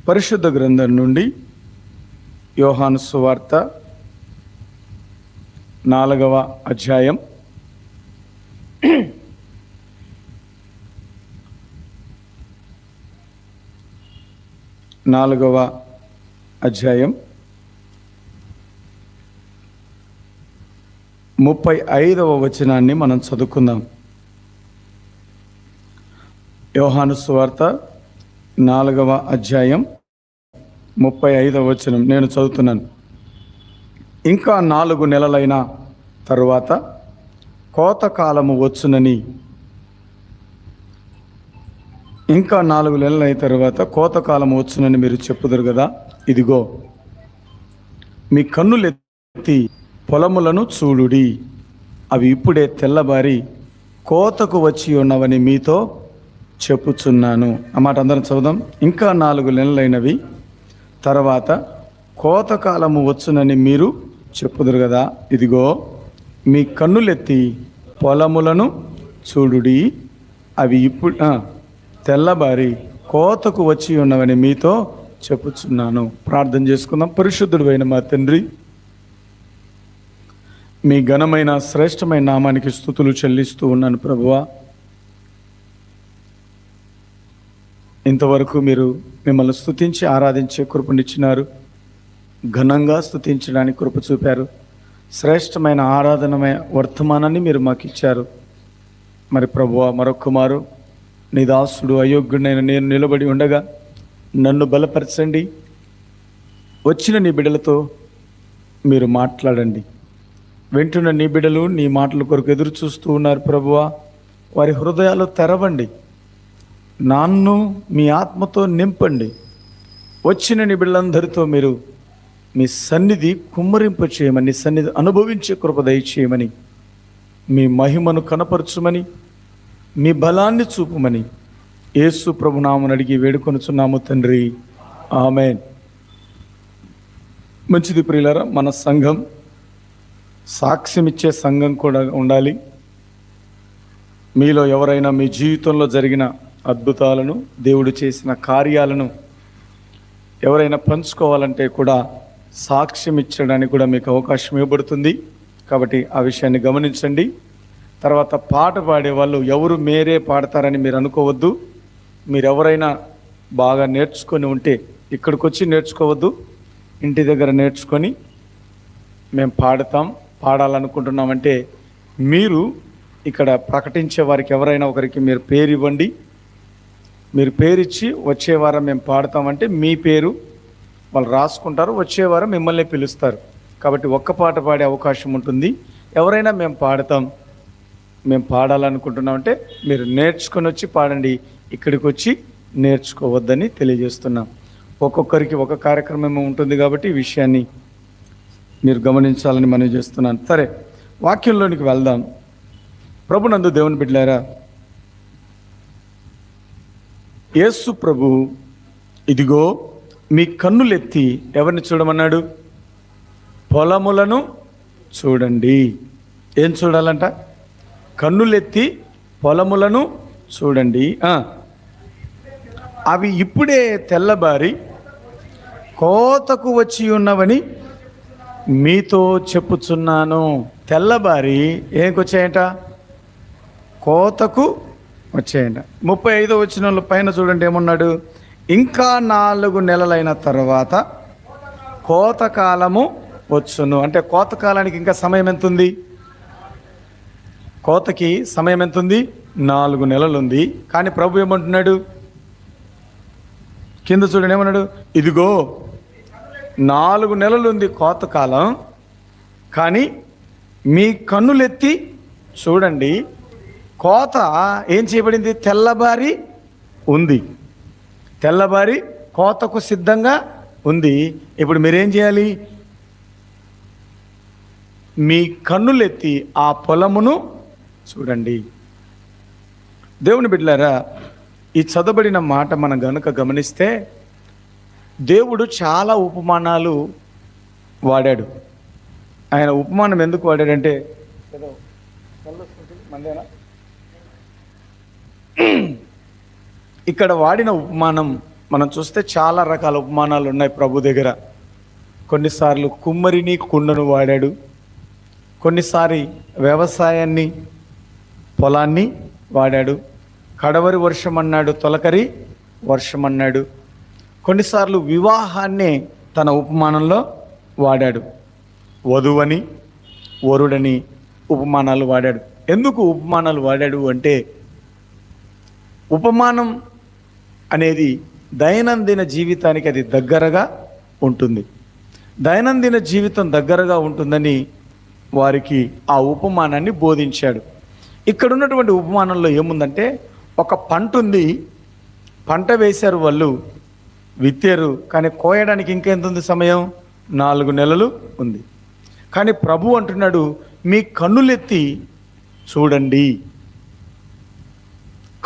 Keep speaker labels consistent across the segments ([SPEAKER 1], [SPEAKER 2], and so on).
[SPEAKER 1] పరిశుద్ధ గ్రంథం నుండి యోహాను సువార్త 4వ అధ్యాయం 35వ వచనాన్ని మనం చదువుకుందాం. యోహాను సువార్త 4వ అధ్యాయం 35వ వచనం నేను చదువుతున్నాను. ఇంకా 4 నెలలైన తరువాత కోతకాలము వచ్చునని, ఇంకా 4 నెలలైన తర్వాత కోతకాలము వచ్చునని మీరు చెప్పుదురు కదా. ఇదిగో మీ కన్నులెత్తి పొలములను చూడుడి, అవి ఇప్పుడే తెల్లబారి కోతకు వచ్చి ఉన్నవని మీతో చెప్పుచున్నాను. ఆ మాట అందరం చదువుదాం. ఇంకా 4 నెలలైనవి తర్వాత కోతకాలము వచ్చునని మీరు చెప్పుదురు కదా. ఇదిగో మీ కన్నులెత్తి పొలములను చూడుడి, అవి ఇప్పుడు తెల్లబారి కోతకు వచ్చి ఉన్నవని మీతో చెప్పుచున్నాను. ప్రార్థన చేసుకుందాం. పరిశుద్ధుడు అయిన మా తండ్రి, మీ ఘనమైన శ్రేష్టమైన నామానికి స్తుతులు చెల్లిస్తూ ఉన్నాను ప్రభువా. ఇంతవరకు మీరు మిమ్మల్ని స్తుతించి ఆరాధించే కృపనిచ్చినారు, ఘనంగా స్తుతించడానికి కృప చూపారు. శ్రేష్టమైన ఆరాధనమైన వర్తమానాన్ని మీరు మాకు ఇచ్చారు. మరి ప్రభువా, మరొక్కమారు నీ దాసుడు అయోగ్యుడైన నేను నిలబడి ఉండగా నన్ను బలపరచండి. వచ్చిన నీ బిడ్డలతో మీరు మాట్లాడండి. వింటున్న నీ బిడ్డలు నీ మాటల కొరకు ఎదురు చూస్తూ ఉన్నారు ప్రభువా. వారి హృదయాలు తెరవండి, నాన్ను మీ ఆత్మతో నింపండి. వచ్చిన నీ బిడ్డలందరితో మీరు మీ సన్నిధి కుమ్మరింప చేయమని, సన్నిధి అనుభవించే కృప దయచేయమని, మీ మహిమను కనపరచుమని, మీ బలాన్ని చూపమని యేసు ప్రభునామమున అడిగి వేడుకొనుచున్నాము తండ్రి, ఆమేన్. మంచిది ప్రియులారా, మన సంఘం సాక్ష్యమిచ్చే సంఘం కూడా ఉండాలి. మీలో ఎవరైనా మీ జీవితంలో జరిగిన అద్భుతాలను, దేవుడు చేసిన కార్యాలను ఎవరైనా పంచుకోవాలంటే కూడా సాక్ష్యం ఇచ్చడానికి కూడా మీకు అవకాశం ఇవ్వబడుతుంది. కాబట్టి ఆ విషయాన్ని గమనించండి. తర్వాత పాట పాడేవాళ్ళు ఎవరు మేరే పాడతారని మీరు అనుకోవద్దు. మీరు ఎవరైనా బాగా నేర్చుకొని ఉంటే ఇక్కడికి వచ్చి నేర్చుకోవద్దు, ఇంటి దగ్గర నేర్చుకొని మేము పాడాలనుకుంటున్నామంటే మీరు ఇక్కడ ప్రకటించే వారికి ఎవరైనా ఒకరికి మీరు పేరు ఇవ్వండి. మీరు పేరిచ్చి వచ్చే వారం మేము పాడతామంటే మీ పేరు వాళ్ళు రాసుకుంటారు, వచ్చే వారం మిమ్మల్ని పిలుస్తారు. కాబట్టి ఒక్క పాట పాడే అవకాశం ఉంటుంది. ఎవరైనా మేము పాడాలనుకుంటున్నామంటే మీరు నేర్చుకొని వచ్చి పాడండి, ఇక్కడికి వచ్చి నేర్చుకోవద్దని తెలియజేస్తున్నాం. ఒక్కొక్కరికి ఒక కార్యక్రమం ఉంటుంది కాబట్టి ఈ విషయాన్ని మీరు గమనించాలని మనం చేస్తున్నాను. సరే, వాక్యంలోనికి వెళ్దాం. ప్రభునందు దేవుని బిడ్డలారా, యేసు ప్రభు ఇదిగో మీ కన్నులెత్తి ఎవరిని చూడమన్నాడు? పొలములను చూడండి. ఏం చూడాలంట? కన్నులెత్తి పొలములను చూడండి. అవి ఇప్పుడే తెల్లబారి కోతకు వచ్చి ఉన్నవని మీతో చెప్పుచున్నాను. తెల్లబారి ఏంకొచ్చాయంట? కోతకు వచ్చాయంట. 35వ వచనంలో పైన చూడండి ఏమన్నాడు? ఇంకా 4 నెలలైన తర్వాత కోతకాలము వచ్చును. అంటే కోతకాలానికి ఇంకా సమయం ఎంత ఉంది? కోతకి సమయం ఎంత ఉంది? 4 నెలలు ఉంది. కానీ ప్రభు ఏమంటున్నాడు? కింద చూడండి ఏమన్నాడు? ఇదిగో 4 నెలలు ఉంది కోతకాలం, కానీ మీ కన్నులెత్తి చూడండి, కోత ఏం చేయబడింది? తెల్లబారి ఉంది. తెల్లబారి కోతకు సిద్ధంగా ఉంది. ఇప్పుడు మీరేం చేయాలి? మీ కన్నులెత్తి ఆ పొలమును చూడండి. దేవుని బిడ్డలారా, ఈ చదవబడిన మాట మనం గనుక గమనిస్తే దేవుడు చాలా ఉపమానాలు వాడాడు. ఆయన ఉపమానం ఎందుకు వాడాడంటే, ఇక్కడ వాడిన ఉపమానం మనం చూస్తే చాలా రకాల ఉపమానాలు ఉన్నాయి ప్రభు దగ్గర. కొన్నిసార్లు కుమ్మరిని కుండను వాడాడు, కొన్నిసారి వ్యవసాయాన్ని పొలాన్ని వాడాడు, కడవరి వర్షం అన్నాడు, తొలకరి వర్షం అన్నాడు. కొన్నిసార్లు వివాహాన్నే తన ఉపమానంలో వాడాడు, వధువని వరుడని ఉపమానాలు వాడాడు. ఎందుకు ఉపమానాలు వాడాడు అంటే, ఉపమానం అనేది దైనందిన జీవితానికి అది దగ్గరగా ఉంటుంది. దైనందిన జీవితం దగ్గరగా ఉంటుందని వారికి ఆ ఉపమానాన్ని బోధించాడు. ఇక్కడ ఉన్నటువంటి ఉపమానంలో ఏముందంటే, ఒక పంట ఉంది, పంట వేశారు, వాళ్ళు విత్తారు, కానీ కోయడానికి ఇంకెంత ఉంది సమయం? 4 నెలలు ఉంది. కానీ ప్రభు అంటున్నాడు, మీ కన్నులెత్తి చూడండి,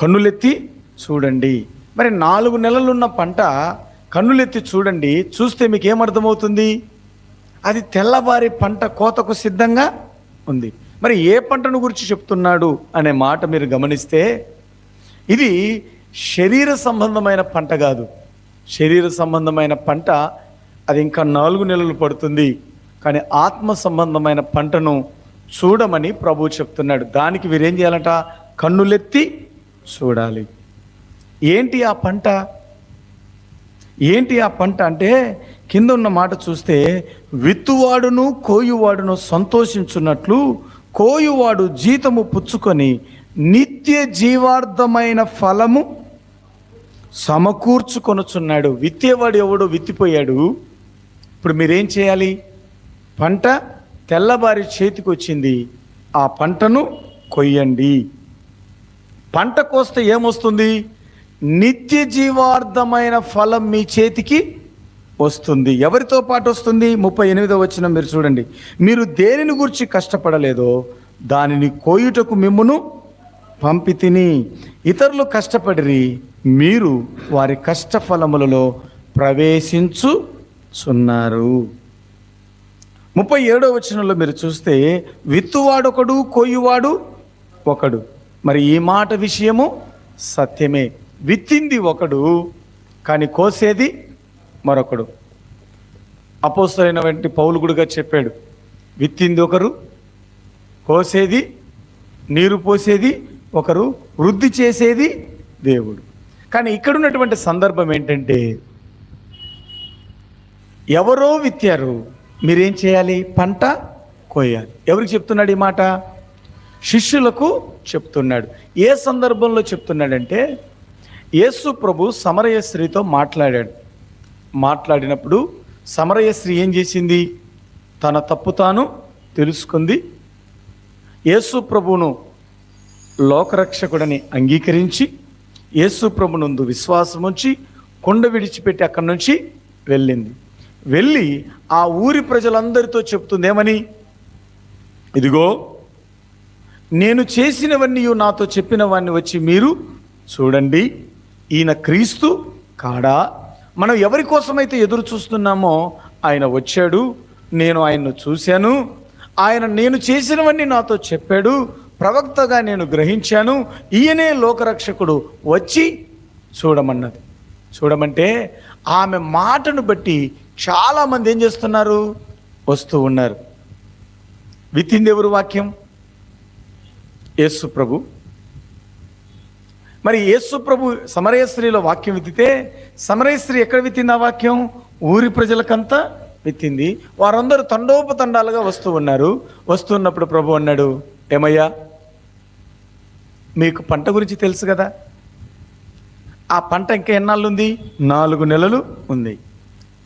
[SPEAKER 1] కన్నులెత్తి చూడండి. మరి 4 నెలలున్న పంట కన్నులెత్తి చూడండి, చూస్తే మీకు ఏమర్థమవుతుంది? అది తెల్లబారి పంట కోతకు సిద్ధంగా ఉంది. మరి ఏ పంటను గురించి చెప్తున్నాడు అనే మాట మీరు గమనిస్తే, ఇది శరీర సంబంధమైన పంట కాదు. శరీర సంబంధమైన పంట అది ఇంకా 4 నెలలు పడుతుంది. కానీ ఆత్మ సంబంధమైన పంటను చూడమని ప్రభు చెప్తున్నాడు. దానికి వీరేం చేయాలంట? కన్నులెత్తి చూడాలి. ఏంటి ఆ పంట? ఏంటి ఆ పంట అంటే, కింద ఉన్న మాట చూస్తే, విత్తువాడును కోయువాడును సంతోషించున్నట్లు కోయువాడు జీతము పుచ్చుకొని నిత్య జీవార్థమైన ఫలము సమకూర్చుకొనుచున్నాడు. విత్తేవాడు ఎవడో విత్తిపోయాడు. ఇప్పుడు మీరేం చేయాలి? పంట తెల్లబారి చేతికి వచ్చింది, ఆ పంటను కొయ్యండి. పంట కోస్తే ఏమొస్తుంది? నిత్య జీవార్థమైన ఫలం మీ చేతికి వస్తుంది. ఎవరితో పాటు వస్తుంది? 38వ వచనం మీరు చూడండి. మీరు దేనిని గురించి కష్టపడలేదో దానిని కోయుటకు మిమ్మును పంపితిని. ఇతరులు కష్టపడిరి, మీరు వారి కష్టఫలములలో ప్రవేశించుచున్నారు. 37వ వచనంలో మీరు చూస్తే, విత్తువాడొకడు కోయువాడు ఒకడు. మరి ఈ మాట విషయము సత్యమే. విత్తింది ఒకడు, కానీ కోసేది మరొకడు. అపోస్తలుడైన పౌలు కూడా చెప్పాడు, విత్తింది ఒకరు, కోసేది, నీరు పోసేది ఒకరు, వృద్ధి చేసేది దేవుడు. కానీ ఇక్కడ ఉన్నటువంటి సందర్భం ఏంటంటే, ఎవరో విత్తారు, మీరేం చేయాలి? పంట కోయాలి. ఎవరికి చెప్తున్నాడు ఈ మాట? శిష్యులకు చెప్తున్నాడు. ఏ సందర్భంలో చెప్తున్నాడంటే, యేసు ప్రభు సమరయ స్త్రీతో మాట్లాడాడు. మాట్లాడినప్పుడు సమరయ స్త్రీ ఏం చేసింది? తన తప్పు తాను తెలుసుకుంది. యేసు ప్రభువును లోకరక్షకుడని అంగీకరించి యేసు ప్రభునందు విశ్వాసం ఉంచి కొండ విడిచిపెట్టి అక్కడి నుంచి వెళ్ళింది. వెళ్ళి ఆ ఊరి ప్రజలందరితో చెప్తుంది ఏమని? ఇదిగో, నేను చేసినవన్నీ నాతో చెప్పిన వాడిని వచ్చి మీరు చూడండి, ఈయన క్రీస్తు కాడా? మనం ఎవరి కోసమైతే ఎదురు చూస్తున్నామో ఆయన వచ్చాడు, నేను ఆయన్ను చూశాను, ఆయన నేను చేసినవన్నీ నాతో చెప్పాడు, ప్రవక్తగా నేను గ్రహించాను, ఈయనే లోకరక్షకుడు, వచ్చి చూడమన్నది. చూడమంటే ఆమె మాటను బట్టి చాలామంది ఏం చేస్తున్నారు? వస్తూ ఉన్నారు. విత్తింది ఎవరు? వాక్యం యేసు ప్రభు. మరి యేసు ప్రభు సమరయ స్త్రీలో వాక్యం విత్తితే, సమరయ స్త్రీ ఎక్కడ విత్తింది ఆ వాక్యం? ఊరి ప్రజలకంతా విత్తింది. వారందరూ తండోపతండాలుగా వస్తూ ఉన్నారు. వస్తున్నప్పుడు ప్రభు అన్నాడు, ఏమయ్యా, మీకు పంట గురించి తెలుసు కదా, ఆ పంట ఇంకా ఎన్నాళ్ళు ఉంది? 4 నెలలు ఉంది.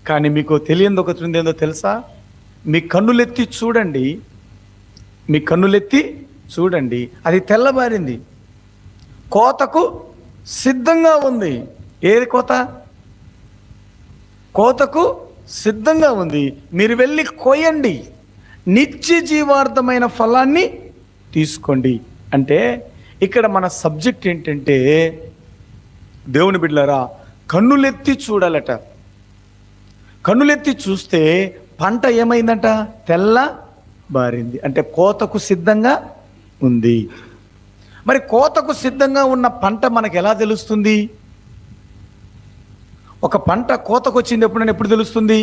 [SPEAKER 1] కానీ మీకు తెలియదు ఒకటి ఉంది, ఏందో తెలుసా? మీ కన్నులెత్తి చూడండి, మీ కన్నులెత్తి చూడండి, అది తెల్లబారింది, కోతకు సిద్ధంగా ఉంది. ఏది కోత? కోతకు సిద్ధంగా ఉంది. మీరు వెళ్ళి కోయండి, నిత్య జీవార్థమైన ఫలాన్ని తీసుకోండి. అంటే ఇక్కడ మన సబ్జెక్ట్ ఏంటంటే, దేవుని బిడ్డలారా, కన్నులెత్తి చూడాలట. కన్నులెత్తి చూస్తే పంట ఏమైందంట? తెల్ల బారింది. అంటే కోతకు సిద్ధంగా ఉంది. మరి కోతకు సిద్ధంగా ఉన్న పంట మనకు ఎలా తెలుస్తుంది? ఒక పంట కోతకు వచ్చింది ఎప్పుడు తెలుస్తుంది?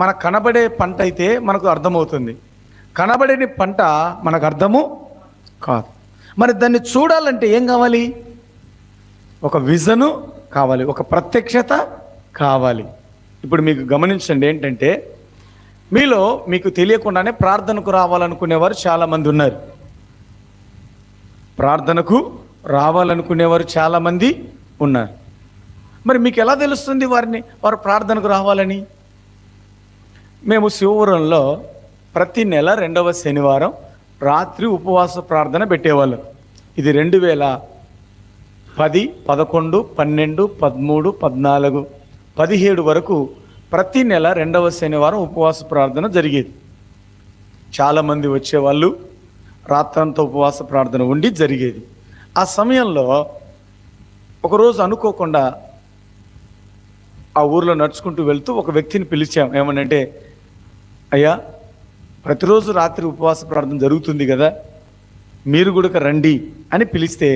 [SPEAKER 1] మనకు కనబడే పంట అయితే మనకు అర్థమవుతుంది, కనబడని పంట మనకు అర్థము కాదు. మరి దాన్ని చూడాలంటే ఏం కావాలి? ఒక విజను కావాలి, ఒక ప్రత్యక్షత కావాలి. ఇప్పుడు మీకు గమనించండి, ఏంటంటే మీలో మీకు తెలియకుండానే ప్రార్థనకు రావాలనుకునేవారు చాలామంది ఉన్నారు. ప్రార్థనకు రావాలనుకునేవారు చాలామంది ఉన్నారు. మరి మీకు ఎలా తెలుస్తుంది వారు ప్రార్థనకు రావాలని? మేము శివపురంలో ప్రతి నెల 2వ శనివారం రాత్రి ఉపవాస ప్రార్థన పెట్టేవాళ్ళం. ఇది 2010, 11, 12, 13, 14, 17 వరకు ప్రతి నెల 2వ శనివారం ఉపవాస ప్రార్థన జరిగేది. చాలామంది వచ్చేవాళ్ళు, రాత్రంతా ఉపవాస ప్రార్థన ఉండి జరిగేది. ఆ సమయంలో ఒకరోజు అనుకోకుండా ఆ ఊర్లో నడుచుకుంటూ వెళ్తూ ఒక వ్యక్తిని పిలిచాం. ఏమనంటే, అయ్యా, ప్రతిరోజు రాత్రి ఉపవాస ప్రార్థన జరుగుతుంది కదా, మీరు కూడా రండి అని పిలిస్తే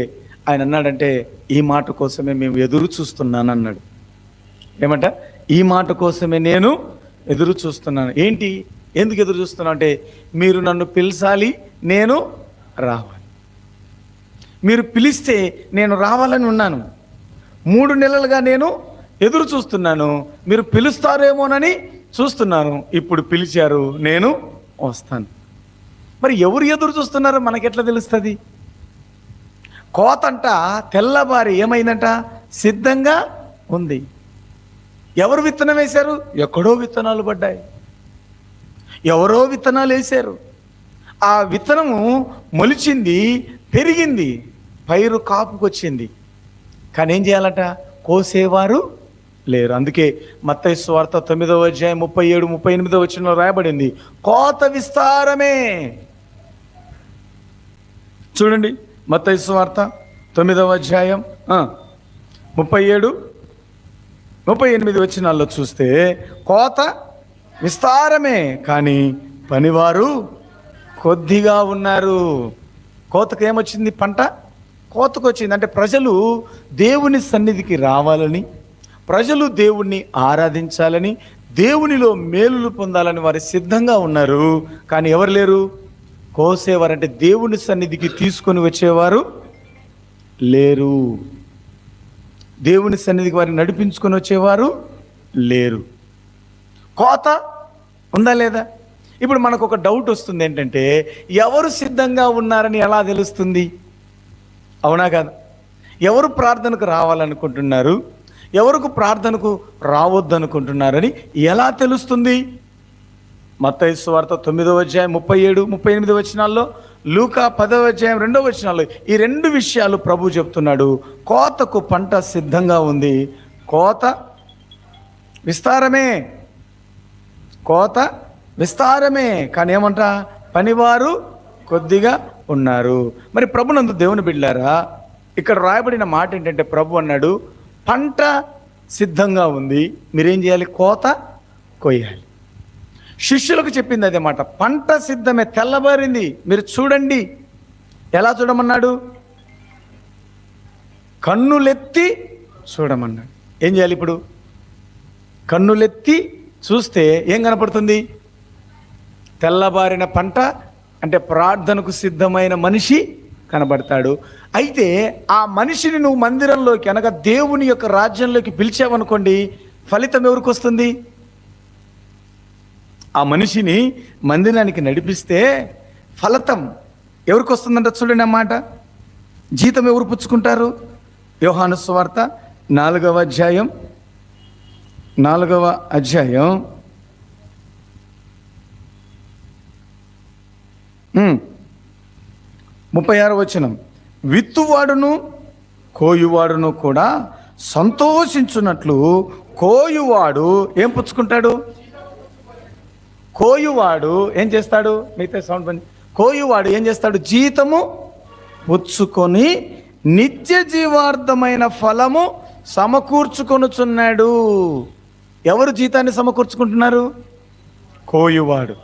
[SPEAKER 1] ఆయన అన్నాడంటే, ఈ మాట కోసమే మేము ఎదురు చూస్తున్నాను అన్నాడు. ఏమంట? ఈ మాట కోసమే నేను ఎదురు చూస్తున్నాను. ఏంటి, ఎందుకు ఎదురు చూస్తున్నా అంటే, మీరు నన్ను పిలిచాలి, నేను రావాలి. మీరు పిలిస్తే నేను రావాలని ఉన్నాను. 3 నెలలుగా నేను ఎదురు చూస్తున్నాను, మీరు పిలుస్తారేమోనని చూస్తున్నాను. ఇప్పుడు పిలిచారు, నేను వస్తాను. మరి ఎవరు ఎదురు చూస్తున్నారో మనకెట్లా తెలుస్తుంది? కోతంట తెల్లబారి ఏమైందంట? సిద్ధంగా ఉంది. ఎవరు విత్తనం వేశారు? ఎక్కడో విత్తనాలు పడ్డాయి, ఎవరో విత్తనాలు వేశారు. ఆ విత్తనము మొలిచింది, పెరిగింది, పైరు కాపుకొచ్చింది. కానీ ఏం చేయాలట? కోసేవారు లేరు. అందుకే మత్తయి సువార్త 9వ అధ్యాయం 37, 38 వచనంలో రాయబడింది, కోత విస్తారమే. చూడండి, మత్తయి సువార్త 9వ అధ్యాయం 37, 38 వచనాల్లో చూస్తే కోత విస్తారమే, కానీ పనివారు కొద్దిగా ఉన్నారు. కోతకు ఏమొచ్చింది? పంట కోతకు వచ్చింది. అంటే ప్రజలు దేవుని సన్నిధికి రావాలని, ప్రజలు దేవుణ్ణి ఆరాధించాలని, దేవునిలో మేలులు పొందాలని వారు సిద్ధంగా ఉన్నారు. కానీ ఎవరు లేరు? కోసేవారు, అంటే దేవుని సన్నిధికి తీసుకొని వచ్చేవారు లేరు. దేవుని సన్నిధికి వారిని నడిపించుకొని వచ్చేవారు లేరు. కోత ఉందా లేదా? ఇప్పుడు మనకు ఒక డౌట్ వస్తుంది, ఏంటంటే ఎవరు సిద్ధంగా ఉన్నారని ఎలా తెలుస్తుంది? అవునా కాదు? ఎవరు ప్రార్థనకు రావాలనుకుంటున్నారు, ఎవరికి ప్రార్థనకు రావద్దనుకుంటున్నారని ఎలా తెలుస్తుంది? మత్తయి సువార్త 9వ అధ్యాయం 37, 38 వచనాల్లో, లూకా 10వ అధ్యాయం 2వ వచనాల్లో ఈ 2 విషయాలు ప్రభు చెప్తున్నాడు. కోతకు పంట సిద్ధంగా ఉంది, కోత విస్తారమే, కోత విస్తారమే, కానీ ఏమంట? పనివారు కొద్దిగా ఉన్నారు. మరి ప్రభునందు దేవుని బిడ్డలారా, ఇక్కడ రాయబడిన మాట ఏంటంటే, ప్రభు అన్నాడు, పంట సిద్ధంగా ఉంది, మీరేం చేయాలి? కోత కొయ్యాలి. శిష్యులకు చెప్పింది అదే మాట. పంట సిద్ధమే, తెల్లబారింది, మీరు చూడండి. ఎలా చూడమన్నాడు? కన్నులెత్తి చూడమన్నాడు. ఏం చేయాలి ఇప్పుడు? కన్నులెత్తి చూస్తే ఏం కనపడుతుంది? తెల్లబారిన పంట, అంటే ప్రార్థనకు సిద్ధమైన మనిషి కనబడతాడు. అయితే ఆ మనిషిని నువ్వు మందిరంలోకి, అనగా దేవుని యొక్క రాజ్యంలోకి పిలిచావనుకోండి, ఫలితం ఎవరికి వస్తుంది? ఆ మనిషిని మందిరానికి నడిపిస్తే ఫలితం ఎవరికి వస్తుందంట? చూడండి అన్నమాట. జీతం ఎవరు పుచ్చుకుంటారు? యోహాను సువార్త 4వ అధ్యాయం 36వ వచనం, విత్తువాడును కోయువాడును కూడా సంతోషించున్నట్లు కోయువాడు ఏం పుచ్చుకుంటాడు? కోయువాడు ఏం చేస్తాడు? మిగతా సౌండ్ పని. కోయువాడు ఏం చేస్తాడు? జీతము పుచ్చుకొని నిత్య జీవార్థమైన ఫలము సమకూర్చుకొనుచున్నాడు. ఎవరు జీతాన్ని సమకూర్చుకుంటున్నారు? కోయువాడు.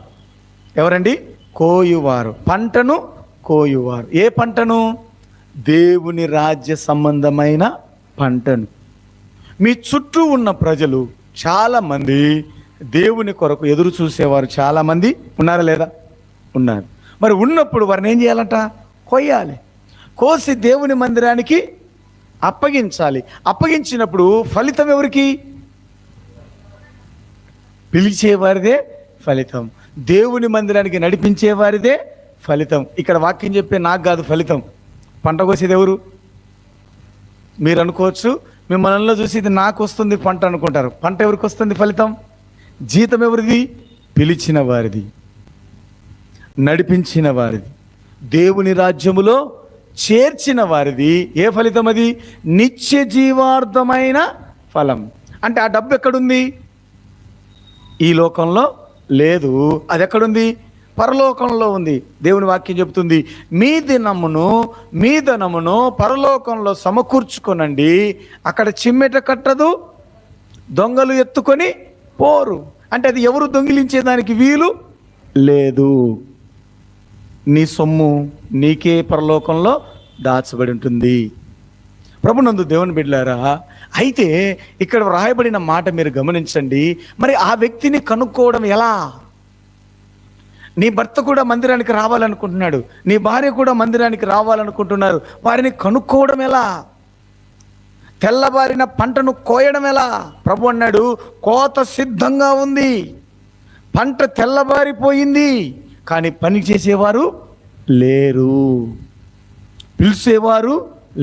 [SPEAKER 1] ఎవరండి? కోయువారు. పంటను కోయువారు. ఏ పంటను? దేవుని రాజ్య సంబంధమైన పంటను. మీ చుట్టూ ఉన్న ప్రజలు చాలామంది దేవుని కొరకు ఎదురు చూసేవారు చాలామంది ఉన్నారా లేదా? ఉన్నారు. మరి ఉన్నప్పుడు వారిని ఏం చేయాలంట? కొయ్యాలి. కోసి దేవుని మందిరానికి అప్పగించాలి. అప్పగించినప్పుడు ఫలితం ఎవరికి? పిలిచేవారిదే ఫలితం, దేవుని మందిరానికి నడిపించేవారిదే ఫలితం. ఇక్కడ వాక్యం చెప్పే నాకు కాదు ఫలితం. పంట కోసేది ఎవరు? మీరు అనుకోవచ్చు, మిమ్మల్ని చూసి ఇది నాకు వస్తుంది పంట అనుకుంటారు. పంట ఎవరికి వస్తుంది? ఫలితం, జీతం ఎవరిది? పిలిచిన వారిది, నడిపించిన వారిది, దేవుని రాజ్యములో చేర్చిన వారిది. ఏ ఫలితం అది? నిత్య జీవార్థమైన ఫలం. అంటే ఆ డబ్బు ఎక్కడుంది? ఈ లోకంలో లేదు. అది ఎక్కడుంది? పరలోకంలో ఉంది. దేవుని వాక్యం చెబుతుంది, మీ ధనమును పరలోకంలో సమకూర్చుకొనండి, అక్కడ చిమ్మెట కట్టదు, దొంగలు ఎత్తుకొని పోరు. అంటే అది ఎవరు దొంగిలించేదానికి వీలు లేదు. నీ సొమ్ము నీకే పరలోకంలో దాచబడి ఉంటుంది. ప్రభునందు దేవుని బిడ్డలారా, అయితే ఇక్కడ వ్రాయబడిన మాట మీరు గమనించండి. మరి ఆ వ్యక్తిని కనుక్కోవడం ఎలా? నీ భర్త కూడా మందిరానికి రావాలనుకుంటున్నాడు, నీ భార్య కూడా మందిరానికి రావాలనుకుంటున్నారు. వారిని కనుక్కోవడం ఎలా? తెల్లబారిన పంటను కోయడం ఎలా? ప్రభు అన్నాడు, కోత సిద్ధంగా ఉంది, పంట తెల్లబారిపోయింది, కానీ పని చేసేవారు లేరు, పిలిచేవారు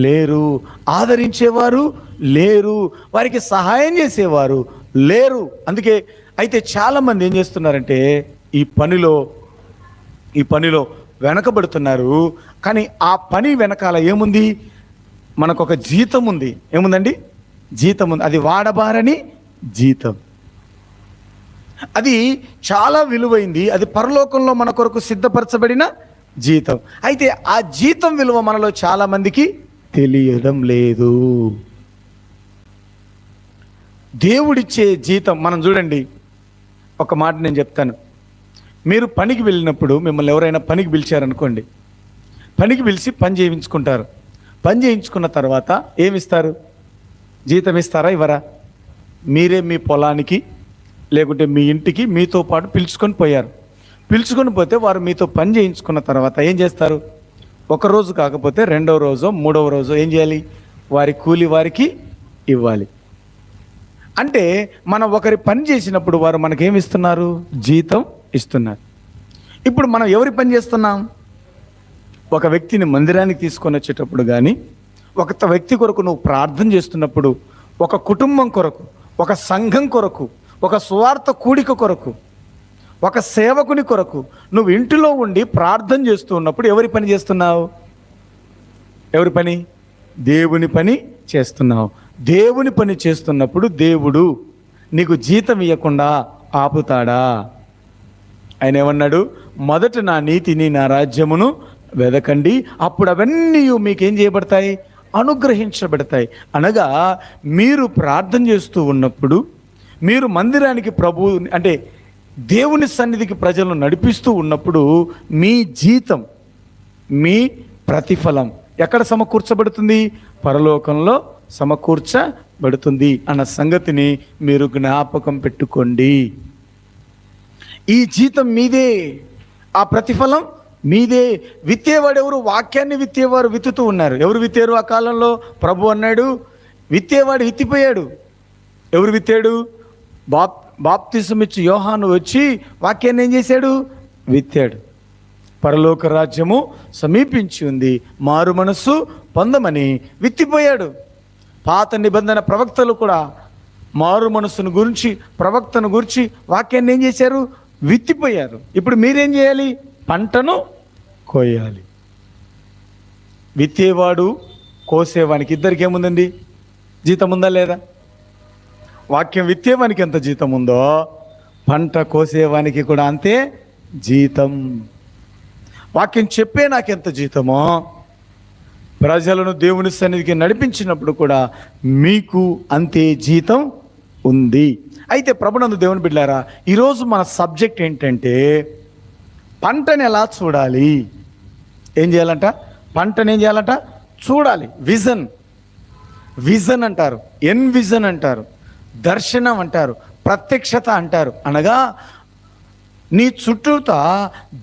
[SPEAKER 1] లేరు, ఆదరించేవారు లేరు, వారికి సహాయం చేసేవారు లేరు. అందుకే అయితే చాలామంది ఏం చేస్తున్నారంటే ఈ పనిలో వెనకబడుతున్నారు. కానీ ఆ పని వెనకాల ఏముంది? మనకు ఒక జీతం ఉంది. ఏముందండి? జీతం ఉంది. అది వాడబారని జీతం. అది చాలా విలువైంది. అది పరలోకంలో మన కొరకు సిద్ధపరచబడిన జీతం. అయితే ఆ జీతం విలువ మనలో చాలా మందికి తెలియడం లేదు. దేవుడిచ్చే జీతం మనం చూడండి. ఒక మాట నేను చెప్తాను. మీరు పనికి వెళ్ళినప్పుడు మిమ్మల్ని ఎవరైనా పనికి పిలిచారనుకోండి, పనికి పిలిచి పని చేయించుకుంటారు. పని చేయించుకున్న తర్వాత ఏమిస్తారు? జీతం ఇస్తారా? ఇవ్వరా? మీరే మీ పొలానికి లేకుంటే మీ ఇంటికి మీతో పాటు పిలుచుకొని పోయారు. పిలుచుకొని పోతే వారు మీతో పని చేయించుకున్న తర్వాత ఏం చేస్తారు? ఒకరోజు కాకపోతే రెండవ రోజు మూడవ రోజు ఏం చేయాలి? వారి కూలి వారికి ఇవ్వాలి. అంటే మనం ఒకరి పని చేసినప్పుడు వారు మనకేమి ఇస్తున్నారు? జీతం ఇస్తున్నారు. ఇప్పుడు మనం ఎవరి పని చేస్తున్నాం? ఒక వ్యక్తిని మందిరానికి తీసుకొని వచ్చేటప్పుడు కానీ, ఒక వ్యక్తి కొరకు నువ్వు ప్రార్థన చేస్తున్నప్పుడు, ఒక కుటుంబం కొరకు, ఒక సంఘం కొరకు, ఒక సువార్త కూడిక కొరకు, ఒక సేవకుని కొరకు నువ్వు ఇంటిలో ఉండి ప్రార్థన చేస్తూ ఉన్నప్పుడు ఎవరి పని చేస్తున్నావు? ఎవరి పని? దేవుని పని చేస్తున్నావు. దేవుని పని చేస్తున్నప్పుడు దేవుడు నీకు జీతం ఇవ్వకుండా ఆపుతాడా? ఆయన ఏమన్నాడు? మొదట నా నీతిని నా రాజ్యమును వెదకండి, అప్పుడు అవన్నీ మీకేం చేయబడతాయి? అనుగ్రహించబడతాయి. అనగా మీరు ప్రార్థన చేస్తూ ఉన్నప్పుడు, మీరు మందిరానికి ప్రభు అంటే దేవుని సన్నిధికి ప్రజలను నడిపిస్తూ ఉన్నప్పుడు మీ జీతం, మీ ప్రతిఫలం ఎక్కడ సమకూర్చబడుతుంది? పరలోకంలో సమకూర్చబడుతుంది అన్న సంగతిని మీరు జ్ఞాపకం పెట్టుకోండి. ఈ జీతం మీదే, ఆ ప్రతిఫలం మీదే. విత్తేవాడు ఎవరు? వాక్యాన్ని విత్తేవారు విత్తుతూ ఉన్నారు. ఎవరు విత్తారు ఆ కాలంలో? ప్రభు అన్నాడు, విత్తేవాడు విత్తిపోయాడు. ఎవరు విత్తాడు? బాప్తిసమిచ్చి యోహాను వచ్చి వాక్యాన్ని ఏం చేశాడు? విత్తాడు. పరలోక రాజ్యము సమీపించి ఉంది, మారు మనస్సు పొందమని విత్తిపోయాడు. పాత నిబంధన ప్రవక్తలు కూడా మారు మనస్సును గురించి, ప్రవక్తను గురించి వాక్యాన్ని ఏం చేశారు? విత్తిపోయారు. ఇప్పుడు మీరేం చేయాలి? పంటను కోయాలి. విత్తేవాడు కోసేవానికి ఇద్దరికి ఏముందండి? జీతం ఉందా లేదా? వాక్యం విత్తేవానికి ఎంత జీతం ఉందో పంట కోసేవానికి కూడా అంతే జీతం. వాక్యం చెప్పే నాకెంత జీతమో ప్రజలను దేవుని సన్నిధికి నడిపించినప్పుడు కూడా మీకు అంతే జీతం ఉంది. అయితే ప్రభునందు దేవుని బిడ్డలారా, ఈరోజు మన సబ్జెక్ట్ ఏంటంటే పంటని ఎలా చూడాలి? ఏం చేయాలంట? పంటని ఏం చేయాలంట? చూడాలి. విజన్. విజన్ అంటారు, విజన్ అంటారు, దర్శనం అంటారు, ప్రత్యక్షత అంటారు. అనగా నీ చుట్టూతా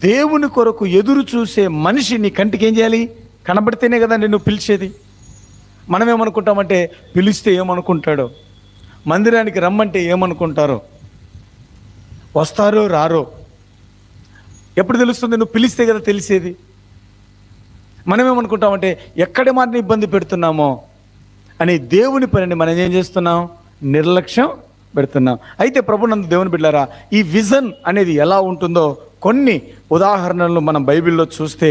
[SPEAKER 1] దేవుని కొరకు ఎదురు చూసే మనిషి నీ కంటికి ఏం చేయాలి? కనబడితేనే కదా నిన్ను పిలిచేది. మనం ఏమనుకుంటామంటే పిలిస్తే ఏమనుకుంటాడో, మందిరానికి రమ్మంటే ఏమనుకుంటారో, వస్తారో రారో ఎప్పుడు తెలుస్తుంది? నువ్వు పిలిస్తే కదా తెలిసేది. మనం ఏమనుకుంటామంటే ఎక్కడ మాత్రం ఇబ్బంది పెడుతున్నామో అని దేవుని పనిని మనం ఏం చేస్తున్నాం? నిర్లక్ష్యం పెడుతున్నాం. అయితే ప్రభునందు దేవుని బిడ్డలారా, ఈ విజన్ అనేది ఎలా ఉంటుందో కొన్ని ఉదాహరణలు మనం బైబిల్లో చూస్తే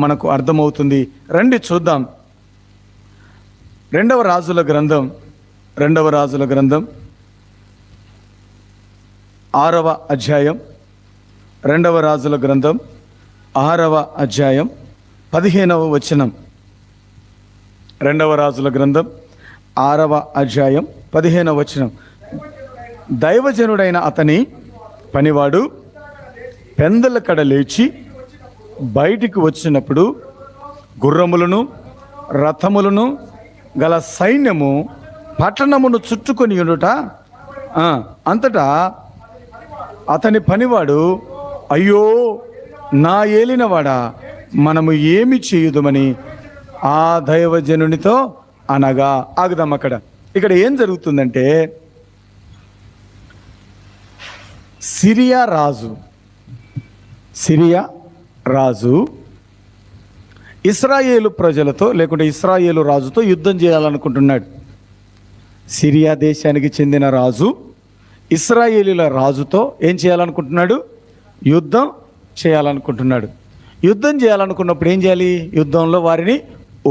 [SPEAKER 1] మనకు అర్థమవుతుంది. రండి చూద్దాం. రెండవ రాజుల గ్రంథం 6వ అధ్యాయం, రెండవ రాజుల గ్రంథం 6వ అధ్యాయం 15వ వచనం. రెండవ రాజుల గ్రంథం 6వ అధ్యాయం 15వ వచనం. దైవజనుడైన అతని పనివాడు పెందల కడ లేచి బయటికి వచ్చినప్పుడు గుర్రములను రథములను గల సైన్యము పట్టణమును చుట్టుకొని ఉండుట, అంతటా అతని పనివాడు, అయ్యో నా ఏలినవాడా, మనము ఏమి చేయుదుమని ఆ దైవజనునితో అనగా. ఆగుదాం అక్కడ. ఇక్కడ ఏం జరుగుతుందంటే, సిరియా రాజు ఇశ్రాయేలు ప్రజలతో లేకుంటే ఇశ్రాయేలు రాజుతో యుద్ధం చేయాలనుకుంటున్నాడు. సిరియా దేశానికి చెందిన రాజు ఇశ్రాయేలీల రాజుతో ఏం చేయాలనుకుంటున్నాడు? యుద్ధం చేయాలనుకుంటున్నాడు. యుద్ధం చేయాలనుకున్నప్పుడు ఏం చేయాలి? యుద్ధంలో వారిని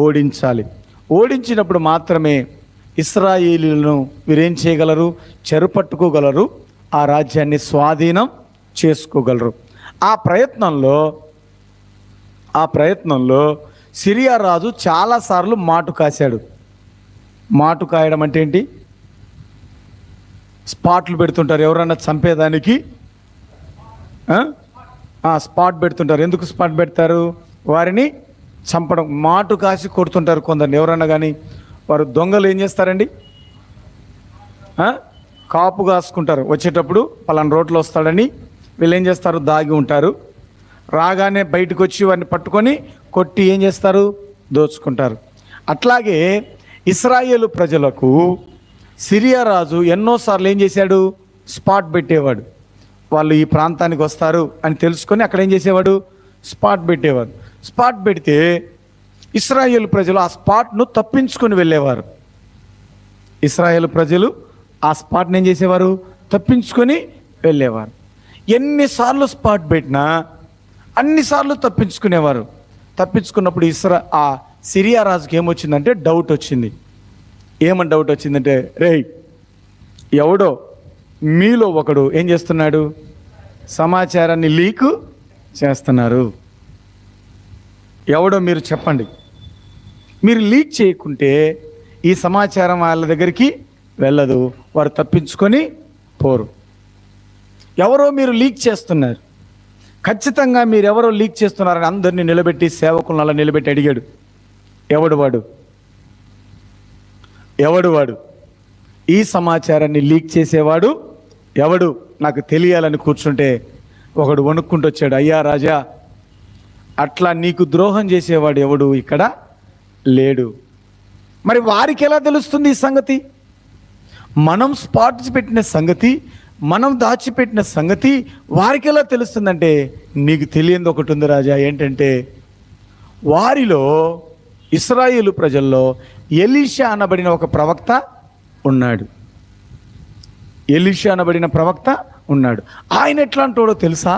[SPEAKER 1] ఓడించాలి. ఓడించినప్పుడు మాత్రమే ఇశ్రాయేలీలను వీరేం చేయగలరు? చెరుపట్టుకోగలరు, ఆ రాజ్యాన్ని స్వాధీనం చేసుకోగలరు. ఆ ప్రయత్నంలో సిరియా రాజు చాలాసార్లు మాటు కాశాడు. మాటు కాయడం అంటే ఏంటి? స్పాట్లు పెడుతుంటారు ఎవరన్నా చంపేదానికి. స్పాట్ పెడుతుంటారు. ఎందుకు స్పాట్ పెడతారు? వారిని చంపడం. మాటు కాసి కొడుతుంటారు కొందరిని ఎవరన్నా కానీ. వారు దొంగలు ఏం చేస్తారండి? కాపు కాసుకుంటారు. వచ్చేటప్పుడు పలానా రోడ్లో వస్తాడని వీళ్ళు ఏం చేస్తారు? దాగి ఉంటారు. రాగానే బయటకు వచ్చి వారిని పట్టుకొని కొట్టి ఏం చేస్తారు? దోచుకుంటారు. అట్లాగే ఇశ్రాయేలు ప్రజలకు సిరియా రాజు ఎన్నోసార్లు ఏం చేశాడు? స్పాట్ పెట్టేవాడు. వాళ్ళు ఈ ప్రాంతానికి వస్తారు అని తెలుసుకొని అక్కడ ఏం చేసేవాడు? స్పాట్ పెట్టేవాడు. స్పాట్ పెడితే ఇశ్రాయేలు ప్రజలు ఆ స్పాట్ను తప్పించుకొని వెళ్ళేవారు. ఇశ్రాయేలు ప్రజలు ఆ స్పాట్ని ఏం చేసేవారు? తప్పించుకొని వెళ్ళేవారు. ఎన్నిసార్లు స్పాట్ పెట్టినా అన్నిసార్లు తప్పించుకునేవారు. తప్పించుకున్నప్పుడు ఆ సిరియా రాజుకి ఏమొచ్చిందంటే డౌట్ వచ్చింది. ఏమని డౌట్ వచ్చిందంటే, రేయ్ ఎవడో మీలో ఒకడు ఏం చేస్తున్నాడు? సమాచారాన్ని లీక్ చేస్తున్నారు. ఎవడో మీరు చెప్పండి. మీరు లీక్ చేయకుంటే ఈ సమాచారం వాళ్ళ దగ్గరికి వెళ్ళదు, వారు తప్పించుకొని పోరు. ఎవరో మీరు లీక్ చేస్తున్నారు, ఖచ్చితంగా మీరు ఎవరో లీక్ చేస్తున్నారని అందరినీ నిలబెట్టి సేవకులను అలా నిలబెట్టి అడిగాడు. ఎవడు వాడు? ఈ సమాచారాన్ని లీక్ చేసేవాడు ఎవడు? నాకు తెలియాలని కూర్చుంటే ఒకడు వణుక్కుంటూ వచ్చాడు. అయ్యా రాజా, అట్లా నీకు ద్రోహం చేసేవాడు ఎవడు ఇక్కడ లేడు. మరి వారికి ఎలా తెలుస్తుంది ఈ సంగతి? మనం స్పాట్స్ పెట్టిన సంగతి, మనం దాచిపెట్టిన సంగతి వారికి ఎలా తెలుస్తుందంటే, నీకు తెలియంది ఒకటి ఉంది రాజా. ఏంటంటే, వారిలో ఇశ్రాయేలు ప్రజల్లో ఎలీషా అనబడిన ఒక ప్రవక్త ఉన్నాడు. ఆయన ఎట్లాంటోడో తెలుసా?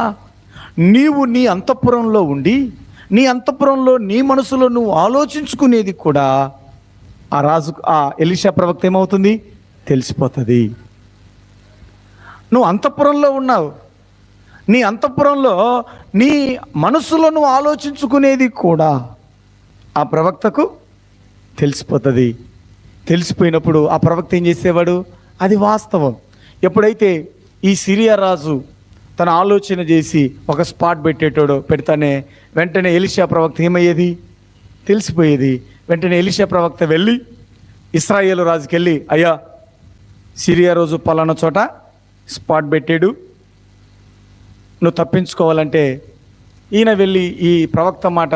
[SPEAKER 1] నీవు నీ అంతఃపురంలో ఉండి నీ అంతఃపురంలో నీ మనసులో నువ్వు ఆలోచించుకునేది కూడా ఆ ఎలీషా ప్రవక్త ఏమవుతుంది? తెలిసిపోతుంది. నువ్వు అంతఃపురంలో ఉన్నావు, నీ అంతఃపురంలో నీ మనసులో నువ్వు ఆలోచించుకునేది కూడా ఆ ప్రవక్తకు తెలిసిపోతుంది. తెలిసిపోయినప్పుడు ఆ ప్రవక్త ఏం చేసేవాడు? అది వాస్తవం. ఎప్పుడైతే ఈ సిరియా రాజు తన ఆలోచన చేసి ఒక స్పాట్ పెడతానే వెంటనే ఎలీషా ప్రవక్త ఏమయ్యేది? తెలిసిపోయేది. వెంటనే ఎలీషా ప్రవక్త వెళ్ళి ఇశ్రాయేలు రాజుకి వెళ్ళి, అయ్యా సిరియా రోజు పలానా చోట స్పాట్ పెట్టాడు, నువ్వు తప్పించుకోవాలంటే ఈయన వెళ్ళి ఈ ప్రవక్త మాట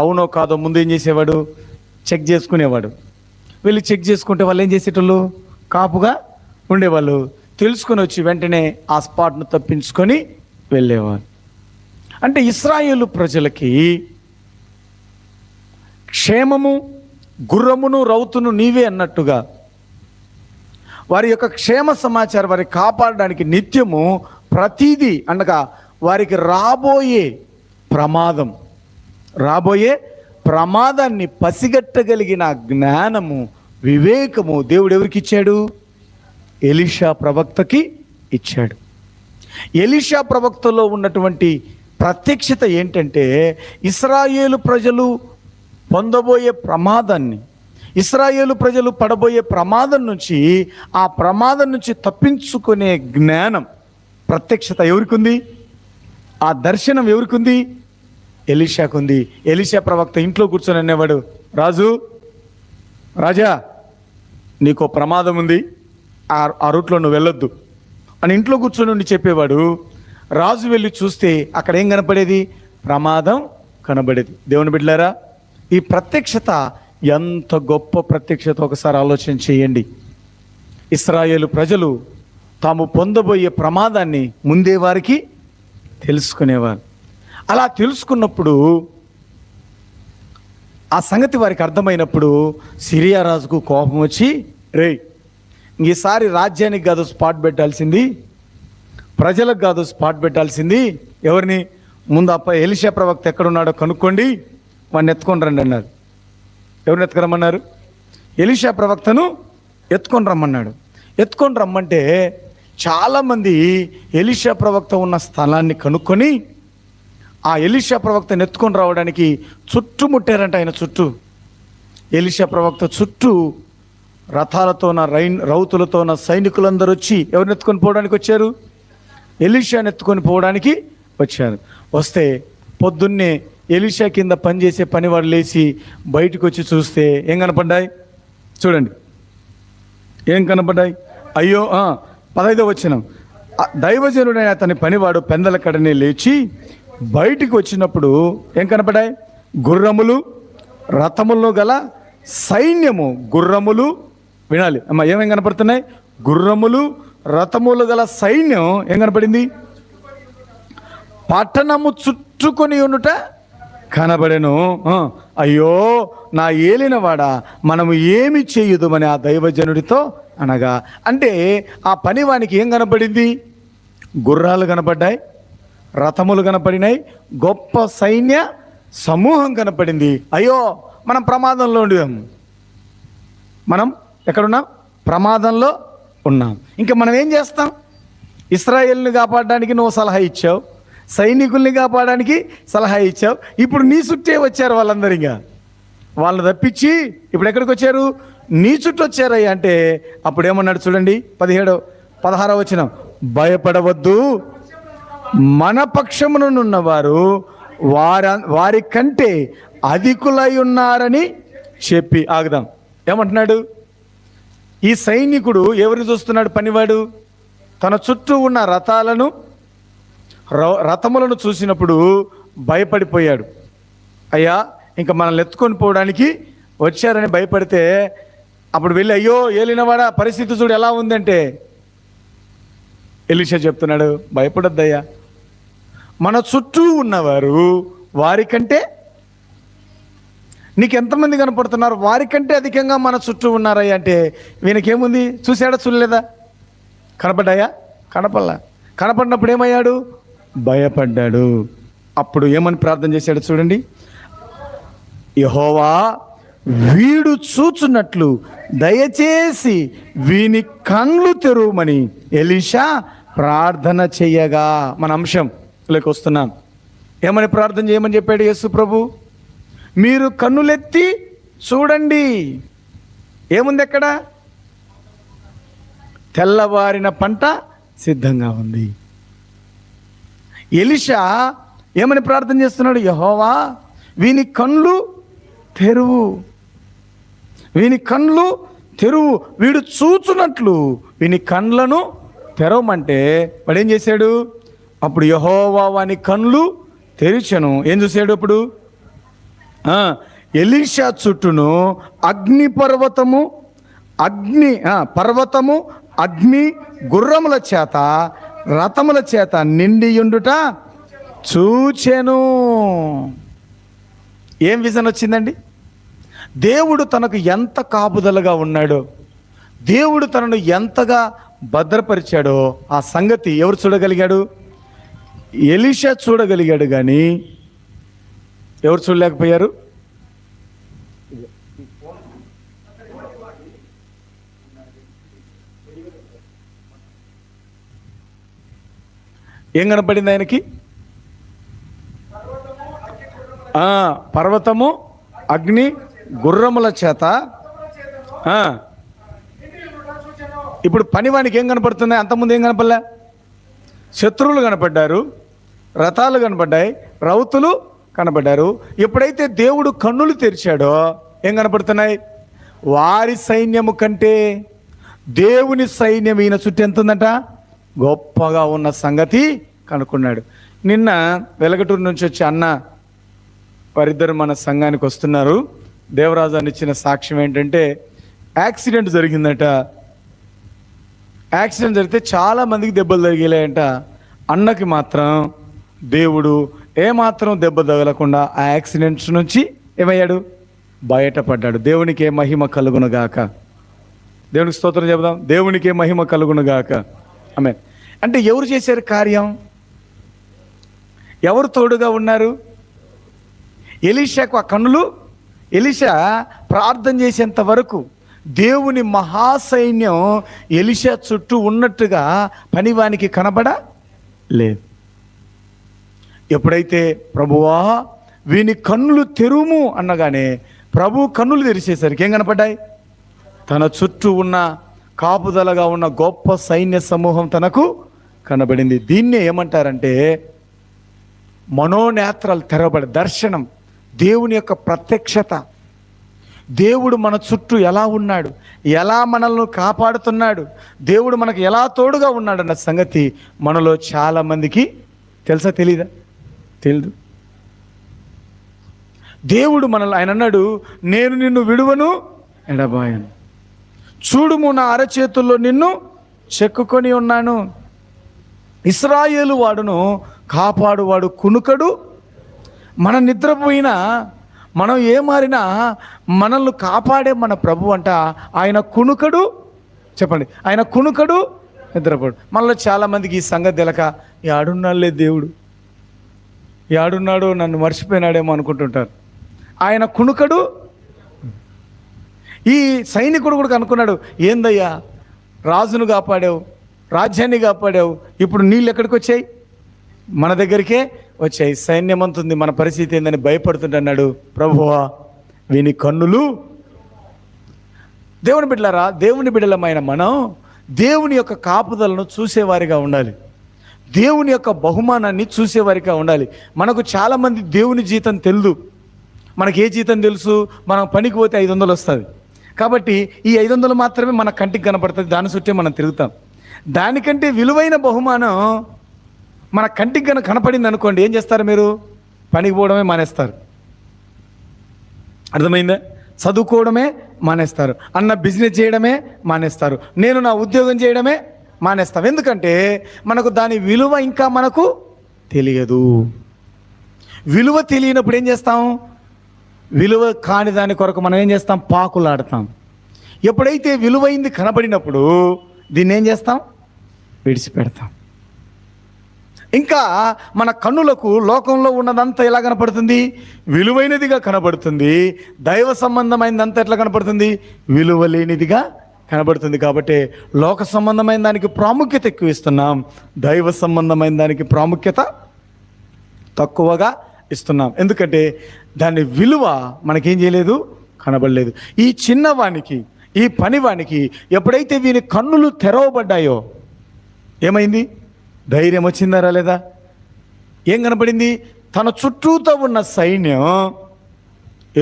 [SPEAKER 1] అవునో కాదో ముందు ఏం చేసేవాడు, చెక్ చేసుకునేవాడు. వెళ్ళి చెక్ చేసుకుంటే వాళ్ళు ఏం చేసేటోళ్ళు, కాపుగా ఉండేవాళ్ళు. తెలుసుకొని వచ్చి వెంటనే ఆ స్పాట్ను తప్పించుకొని వెళ్ళేవారు. అంటే ఇశ్రాయేలు ప్రజలకి క్షేమము, గుర్రమును రౌతును నీవే అన్నట్టుగా వారి యొక్క క్షేమ సమాచారం వారికి కాపాడడానికి నిత్యము ప్రతీదీ అనగా వారికి రాబోయే ప్రమాదాన్ని పసిగట్టగలిగిన జ్ఞానము, వివేకము దేవుడు ఎవరికి ఇచ్చాడు? ఎలీషా ప్రవక్తకి ఇచ్చాడు. ఎలీషా ప్రవక్తలో ఉన్నటువంటి ప్రత్యక్షత ఏంటంటే, ఇశ్రాయేలు ప్రజలు పొందబోయే ప్రమాదాన్ని, ఇశ్రాయేలు ప్రజలు పడబోయే ప్రమాదం నుంచి, ఆ ప్రమాదం నుంచి తప్పించుకునే జ్ఞానం, ప్రత్యక్షత ఎవరికి ఉంది? ఆ దర్శనం ఎవరికి ఉంది? ఎలీషాకు ఉంది. ఎలీషా ప్రవక్త ఇంట్లో కూర్చొని అనేవాడు, రాజా నీకు ప్రమాదం ఉంది, ఆ రూట్లో నువ్వు వెళ్ళొద్దు అని ఇంట్లో కూర్చొని ఉండి చెప్పేవాడు. రాజు వెళ్ళి చూస్తే అక్కడ ఏం కనపడేది? ప్రమాదం కనబడేది. దేవుని బిడ్డలారా, ఈ ప్రత్యక్షత ఎంత గొప్ప ప్రత్యక్షత ఒకసారి ఆలోచన చేయండి. ఇశ్రాయేలు ప్రజలు తాము పొందబోయే ప్రమాదాన్ని ముందే వారికి తెలుసుకునేవారు. అలా తెలుసుకున్నప్పుడు, ఆ సంగతి వారికి అర్థమైనప్పుడు సిరియా రాజుకు కోపం వచ్చి, ఈసారి రాజ్యానికి కాదు స్పాట్ పెట్టాల్సింది, ప్రజలకు కాదు స్పాట్ పెట్టాల్సింది, ఎవరిని? ముందు ఎలీషా ప్రవక్త ఎక్కడున్నాడో కనుక్కోండి, వాడిని ఎత్తుకొని రండి అన్నారు. ఎవరిని ఎత్తుకురమ్మన్నారు? ఎలీషా ప్రవక్తను ఎత్తుకొని రమ్మన్నాడు. ఎత్తుకొని రమ్మంటే చాలామంది ఎలీషా ప్రవక్త ఉన్న స్థలాన్ని కనుక్కొని ఆ ఎలీషా ప్రవక్తను ఎత్తుకొని రావడానికి చుట్టుముట్టారంట. ఆయన చుట్టూ, ఎలీషా ప్రవక్త చుట్టూ రథాలతోన రౌతులతోన సైనికులందరూ వచ్చి ఎవరిని ఎత్తుకొని పోవడానికి వచ్చారు? ఎలీషాని ఎత్తుకొని పోవడానికి వచ్చారు. వస్తే పొద్దున్నే ఎలీషా కింద పనిచేసే పనివాడు లేచి బయటకు వచ్చి చూస్తే ఏం కనపడ్డాయి? చూడండి ఏం కనపడ్డాయి. అయ్యో 15వ వచనం, దైవజనుడైన అతని పనివాడు పెందల కడనే లేచి బయటికి వచ్చినప్పుడు ఏం కనపడ్డాయి? గుర్రములు, రథములను గల సైన్యము. గుర్రములు, వినాలి అమ్మ, ఏమేం కనపడుతున్నాయి? గుర్రములు, రథములు గల సైన్యం ఏం కనపడింది? పట్టణము చుట్టుకొని ఉండుట కనబడెను. అయ్యో నా ఏలినవాడా, మనము ఏమి చేయుదుమని ఆ దైవజనుడితో అనగా, అంటే ఆ పనివానికి ఏం కనపడింది? గుర్రాలు కనపడ్డాయి, రథములు కనపడినాయి, గొప్ప సైన్య సమూహం కనపడింది. అయ్యో మనం ప్రమాదంలో ఉండాము, మనం ఎక్కడున్నాం? ప్రమాదంలో ఉన్నాం. ఇంకా మనం ఏం చేస్తాం? ఇశ్రాయేలుని కాపాడడానికి నువ్వు సలహా ఇచ్చావు, సైనికుల్ని కాపాడడానికి సలహా ఇచ్చావు, ఇప్పుడు నీ చుట్టే వచ్చారు వాళ్ళందరూ. ఇంకా వాళ్ళని తప్పించి ఇప్పుడు ఎక్కడికి వచ్చారు? నీ చుట్టూ వచ్చారయ్యా అంటే అప్పుడు ఏమన్నాడు చూడండి, 16వ వచనం, భయపడవద్దు, మన పక్షమునున్నవారు వారి కంటే అధికులై ఉన్నారని చెప్పి. ఆగుదాం. ఏమంటున్నాడు? ఈ సైనికుడు ఎవరిని చూస్తున్నాడు? పనివాడు తన చుట్టూ ఉన్న రథములను చూసినప్పుడు భయపడిపోయాడు. అయ్యా ఇంకా మనల్ని ఎత్తుకొని పోవడానికి వచ్చారని భయపడితే అప్పుడు వెళ్ళి, అయ్యో ఏలినవాడా పరిస్థితి చూడు ఎలా ఉందంటే, ఎలీషా చెప్తున్నాడు, భయపడొద్దయ్యా, మన చుట్టూ ఉన్నవారు వారికంటే, నీకు ఎంతమంది కనపడుతున్నారు? వారికంటే అధికంగా మన చుట్టూ ఉన్నారయ్యా అంటే వీనికేముంది? చూశాడా? చూడలేదా? కనపడ్డాయా? కనపడలా. కనపడినప్పుడు ఏమయ్యాడు? భయపడ్డాడు. అప్పుడు ఏమని ప్రార్థన చేశాడు చూడండి, యెహోవా వీడు చూచున్నట్లు దయచేసి వీని కళ్ళు తెరువమని ఎలీషా ప్రార్థన చేయగా. మన అంశం లేక వస్తున్నాం. ఏమని ప్రార్థన చేయమని చెప్పాడు యేసు ప్రభు? మీరు కన్నులెత్తి చూడండి. ఏముంది అక్కడ? తెల్లవారిన పంట సిద్ధంగా ఉంది. ఎలీషా ఏమని ప్రార్థన చేస్తున్నాడు? యెహోవా వీని కళ్ళు తెరువు, వీని కళ్ళు తెరువు, వీడు చూచున్నట్లు వీని కండ్లను తెరవమంటే వాడు ఏం చేశాడు? అప్పుడు యెహోవా వాని కండ్లు తెరిచెను. ఏం చూశాడు అప్పుడు? ఎలీషా చుట్టూను పర్వతము అగ్ని గుర్రముల చేత రథముల చేత నిండియుండుట చూచెను. ఏం విజన్ వచ్చిందండి? దేవుడు తనకు ఎంత కాపుదలగా ఉన్నాడో, దేవుడు తనను ఎంతగా భద్రపరిచాడో ఆ సంగతి ఎవరు చూడగలిగాడు? ఎలీషా చూడగలిగాడు, కానీ ఎవరు చూడలేకపోయారు? ఏం కనపడింది ఆయనకి? పర్వతము అగ్ని గుర్రముల చేత. ఇప్పుడు పనివానికి ఏం కనపడుతుంది? అంతకుముందు ఏం కనపడలే? శత్రువులు కనపడ్డారు, రథాలు కనపడ్డాయి, రౌతులు కనపడ్డారు. ఎప్పుడైతే దేవుడు కన్నులు తెరిచాడో ఏం కనపడుతున్నాయి? వారి సైన్యము కంటే దేవుని సైన్యం ఈయన చుట్టూ ఎంత ఉందంట? గొప్పగా ఉన్న సంగతి కనుక్కున్నాడు. నిన్న వెలగటూరు నుంచి వచ్చి అన్న వారిద్దరు మన సంఘానికి వస్తున్నారు. దేవరాజు అని ఇచ్చిన సాక్ష్యం ఏంటంటే, యాక్సిడెంట్ జరిగిందట. యాక్సిడెంట్ జరిగితే చాలా మందికి దెబ్బలు తగిలాయంట. అన్నకి మాత్రం దేవుడు ఏమాత్రం దెబ్బ తగలకుండా ఆ యాక్సిడెంట్స్ నుంచి ఏమయ్యాడు? బయటపడ్డాడు. దేవునికే మహిమ కలుగునుగాక. దేవునికి స్తోత్రం చెబుదాం. దేవునికే మహిమ కలుగునుగాక. ఆమేన్. అంటే ఎవరు చేశారు కార్యం? ఎవరు తోడుగా ఉన్నారు? ఎలీషాకు ఆ కన్నులు. ఎలీషా ప్రార్థన చేసేంత వరకు దేవుని మహాసైన్యం ఎలీషా చుట్టూ ఉన్నట్టుగా పనివానికి కనబడలేదు. ఎప్పుడైతే ప్రభువా వీని కన్నులు తెరుము అన్నగానే ప్రభు కన్నులు తెరిచేసరికి ఏం కనపడ్డాయి? తన చుట్టూ ఉన్న కాపుదలగా ఉన్న గొప్ప సైన్య సమూహం తనకు కనబడింది. దీన్నే ఏమంటారంటే మనోనేత్రాలు తెరవబడి దర్శనం, దేవుని యొక్క ప్రత్యక్షత. దేవుడు మన చుట్టూ ఎలా ఉన్నాడు, ఎలా మనల్ని కాపాడుతున్నాడు, దేవుడు మనకు ఎలా తోడుగా ఉన్నాడు అన్న సంగతి మనలో చాలామందికి తెలుసా? తెలీదా? తెలీదు. దేవుడు మనల్ని, ఆయన అన్నాడు, నేను నిన్ను విడువను ఎడబాయను, చూడుము నా అరచేతుల్లో నిన్ను చెక్కుకొని ఉన్నాను. ఇశ్రాయేలు వాడును కాపాడువాడు కునుకడు. మన నిద్రపోయినా, మనం ఏ మారినా మనల్ని కాపాడే మన ప్రభు అంట. ఆయన కునుకడు. చెప్పండి, ఆయన కునుకడు, నిద్రపోడు. మనలో చాలామందికి ఈ సంగతి తెలక, యాడున్నాడులే దేవుడు, యాడున్నాడు, నన్ను మర్చిపోయినాడేమో అనుకుంటుంటారు. ఆయన కునుకడు. ఈ సైనికుడు కూడా అనుకున్నాడు, ఏందయ్యా రాజును కాపాడావు, రాజ్యాన్ని కాపాడావు, ఇప్పుడు నీళ్ళు ఎక్కడికి వచ్చాయి? మన దగ్గరికే వచ్చాయి. సైన్యం అంతుంది, మన పరిస్థితి ఏందని భయపడుతుంటున్నాడు. ప్రభువా వీని కన్నులు. దేవుని బిడ్డలారా, దేవుని బిడ్డలమైన మనం దేవుని యొక్క కాపుదలను చూసేవారిగా ఉండాలి. దేవుని యొక్క బహుమానాన్ని చూసేవారిగా ఉండాలి. మనకు చాలామంది దేవుని జీతం తెలియదు. మనకి ఏ జీతం తెలుసు? మనం పనికి పోతే 500 వస్తుంది కాబట్టి ఈ 500 మాత్రమే మన కంటికి కనపడుతుంది, దాని చుట్టే మనం తిరుగుతాం. దానికంటే విలువైన బహుమానం మన కంటికి కనపడింది అనుకోండి, ఏం చేస్తారు మీరు? పనికి పోవడమే మానేస్తారు. అర్థమైందా? చదువుకోవడమే మానేస్తారు, అన్న బిజినెస్ చేయడమే మానేస్తారు, నేను నా ఉద్యోగం చేయడమే మానేస్తాం. ఎందుకంటే మనకు దాని విలువ ఇంకా మనకు తెలియదు. విలువ తెలియనప్పుడు ఏం చేస్తాం? విలువ కాని దాని కొరకు మనం ఏం చేస్తాం? పాకులాడతాం. ఎప్పుడైతే విలువైంది కనబడినప్పుడు దీన్ని ఏం చేస్తాం? విడిచిపెడతాం. ఇంకా మన కన్నులకు లోకంలో ఉన్నదంతా ఎలా కనపడుతుంది? విలువైనదిగా కనబడుతుంది. దైవ సంబంధమైనదంతా ఎట్లా కనపడుతుంది? విలువ లేనిదిగా కనబడుతుంది. కాబట్టి లోక సంబంధమైన దానికి ప్రాముఖ్యత ఎక్కువ ఇస్తున్నాం, దైవ సంబంధమైన దానికి ప్రాముఖ్యత తక్కువగా ఇస్తున్నాం. ఎందుకంటే దాని విలువ మనకేం చేయలేదు? కనబడలేదు. ఈ చిన్నవానికి, ఈ పనివానికి ఎప్పుడైతే వీని కన్నులు తెరవబడ్డాయో ఏమైంది? ధైర్యం వచ్చిందా రాలేదా? ఏం కనపడింది? తన చుట్టూతో ఉన్న సైన్యం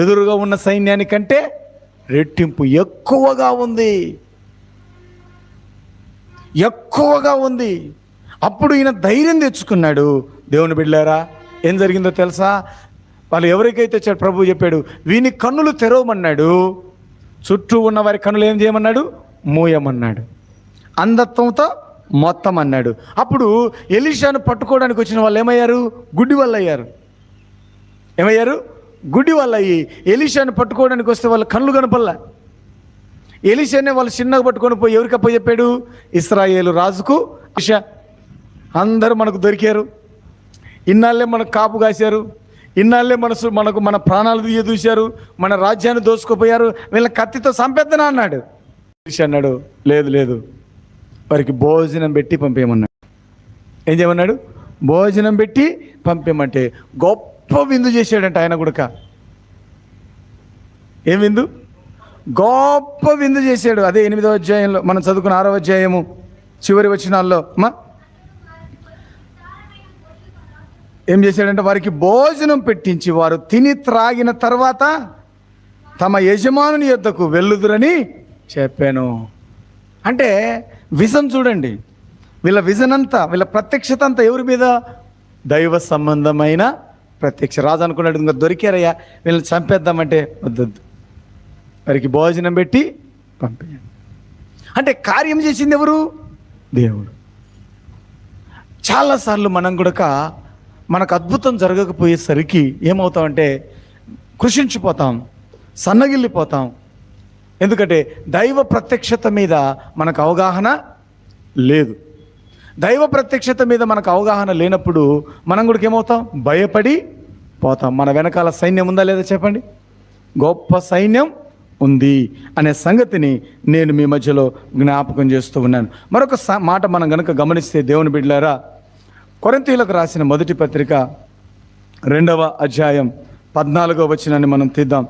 [SPEAKER 1] ఎదురుగా ఉన్న సైన్యానికంటే రెట్టింపు ఎక్కువగా ఉంది, ఎక్కువగా ఉంది. అప్పుడు ఈయన ధైర్యం తెచ్చుకున్నాడు. దేవుని బిడ్డలారా, ఏం జరిగిందో తెలుసా? వాళ్ళు ఎవరికైతే ప్రభు చెప్పాడు వీని కన్నులు తెరవమన్నాడు, చుట్టూ ఉన్న వారి కన్నులు ఏం చేయమన్నాడు? మూయమన్నాడు. అంధత్వంతో మొత్తం అన్నాడు. అప్పుడు ఎలీషాను పట్టుకోవడానికి వచ్చిన వాళ్ళు ఏమయ్యారు? గుడ్డి వాళ్ళు అయ్యారు. ఏమయ్యారు? గుడ్డి వాళ్ళు అయ్యి ఎలీషాను పట్టుకోవడానికి వస్తే వాళ్ళ కళ్ళు కనపల్లా. ఎలీషానే వాళ్ళు చిన్నగా పట్టుకొని పోయి ఎవరికి అప్పచెప్పాడు? ఇశ్రాయేలు రాజుకు. అందరూ మనకు దొరికారు, ఇన్నాళ్ళే మనకు కాపు కాశారు, ఇన్నాళ్ళే మన ప్రాణాలు చూశారు, మన రాజ్యాన్ని దోసుకుపోయారు, వీళ్ళ కత్తితో చంపేద్దనా అన్నాడు. ఎలీషా అన్నాడు, లేదు లేదు, వారికి భోజనం పెట్టి పంపేయమన్నాడు. ఏం చేయమన్నాడు? భోజనం పెట్టి పంపేయమంటే గొప్ప విందు చేశాడంట ఆయన కూడా. ఏం విందు? గొప్ప విందు చేశాడు. అదే 8వ అధ్యాయంలో మనం చదువుకున్న 6వ అధ్యాయము చివరి వచనాల్లో ఏం చేశాడంటే వారికి భోజనం పెట్టించి వారు తిని త్రాగిన తర్వాత తమ యజమానుని యొద్దకు వెళ్ళుదురని చెప్పాను. అంటే విజన్ చూడండి, వీళ్ళ విజన్ అంతా, వీళ్ళ ప్రత్యక్షత అంతా ఎవరి మీద? దైవ సంబంధమైన ప్రత్యక్ష. రాజు అనుకున్నాడు ఇంకా దొరికారయ్యా, వీళ్ళని చంపేద్దామంటే వద్దొద్దు, వారికి భోజనం పెట్టి పంపేయండి. అంటే కార్యం చేసింది ఎవరు? దేవుడు. చాలాసార్లు మనం కూడా మనకు అద్భుతం జరగకపోయేసరికి ఏమవుతామంటే కృషించిపోతాం, సన్నగిల్లిపోతాం. ఎందుకంటే దైవ ప్రత్యక్షత మీద మనకు అవగాహన లేదు. దైవ ప్రత్యక్షత మీద మనకు అవగాహన లేనప్పుడు మనం కూడా ఏమవుతాం? భయపడి పోతాం. మన వెనకాల సైన్యం ఉందా లేదా చెప్పండి? గొప్ప సైన్యం ఉంది అనే సంగతిని నేను మీ మధ్యలో జ్ఞాపకం చేస్తూ ఉన్నాను. మరొక మాట మనం కనుక గమనిస్తే దేవుని బిడ్డలారా, కొరింథీయులకు రాసిన మొదటి పత్రిక 2వ అధ్యాయం 14వ వచనాన్ని మనం తీద్దాం.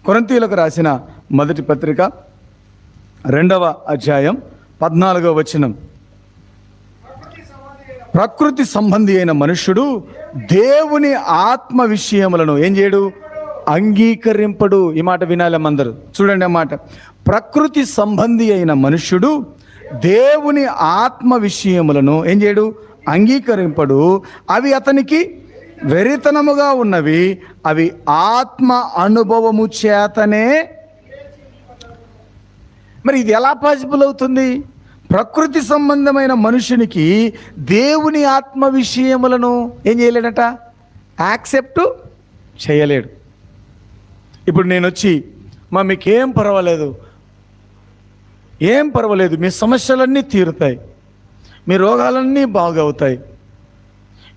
[SPEAKER 1] కొరింథీయులకు రాసిన మొదటి పత్రిక 2వ అధ్యాయం 14వ వచనం. ప్రకృతి సంబంధి అయిన మనుష్యుడు దేవుని ఆత్మ విషయములను ఏం చేయడు? అంగీకరింపడు. ఈ మాట వినాలి అందరూ, చూడండి ఆ మాట. ప్రకృతి సంబంధి అయిన మనుష్యుడు దేవుని ఆత్మ విషయములను ఏం చేయడు? అంగీకరింపడు. అవి అతనికి వెరితనముగా ఉన్నవి, అవి ఆత్మ అనుభవము చేతనే. మరి ఇది ఎలా పాసిబుల్ అవుతుంది? ప్రకృతి సంబంధమైన మనుషునికి దేవుని ఆత్మ విషయములను ఏం చేయలేడట? యాక్సెప్ట్ చేయలేడు. ఇప్పుడు నేను వచ్చి మీకేం పర్వాలేదు, ఏం పర్వాలేదు, మీ సమస్యలన్నీ తీరుతాయి, మీ రోగాలన్నీ బాగవుతాయి,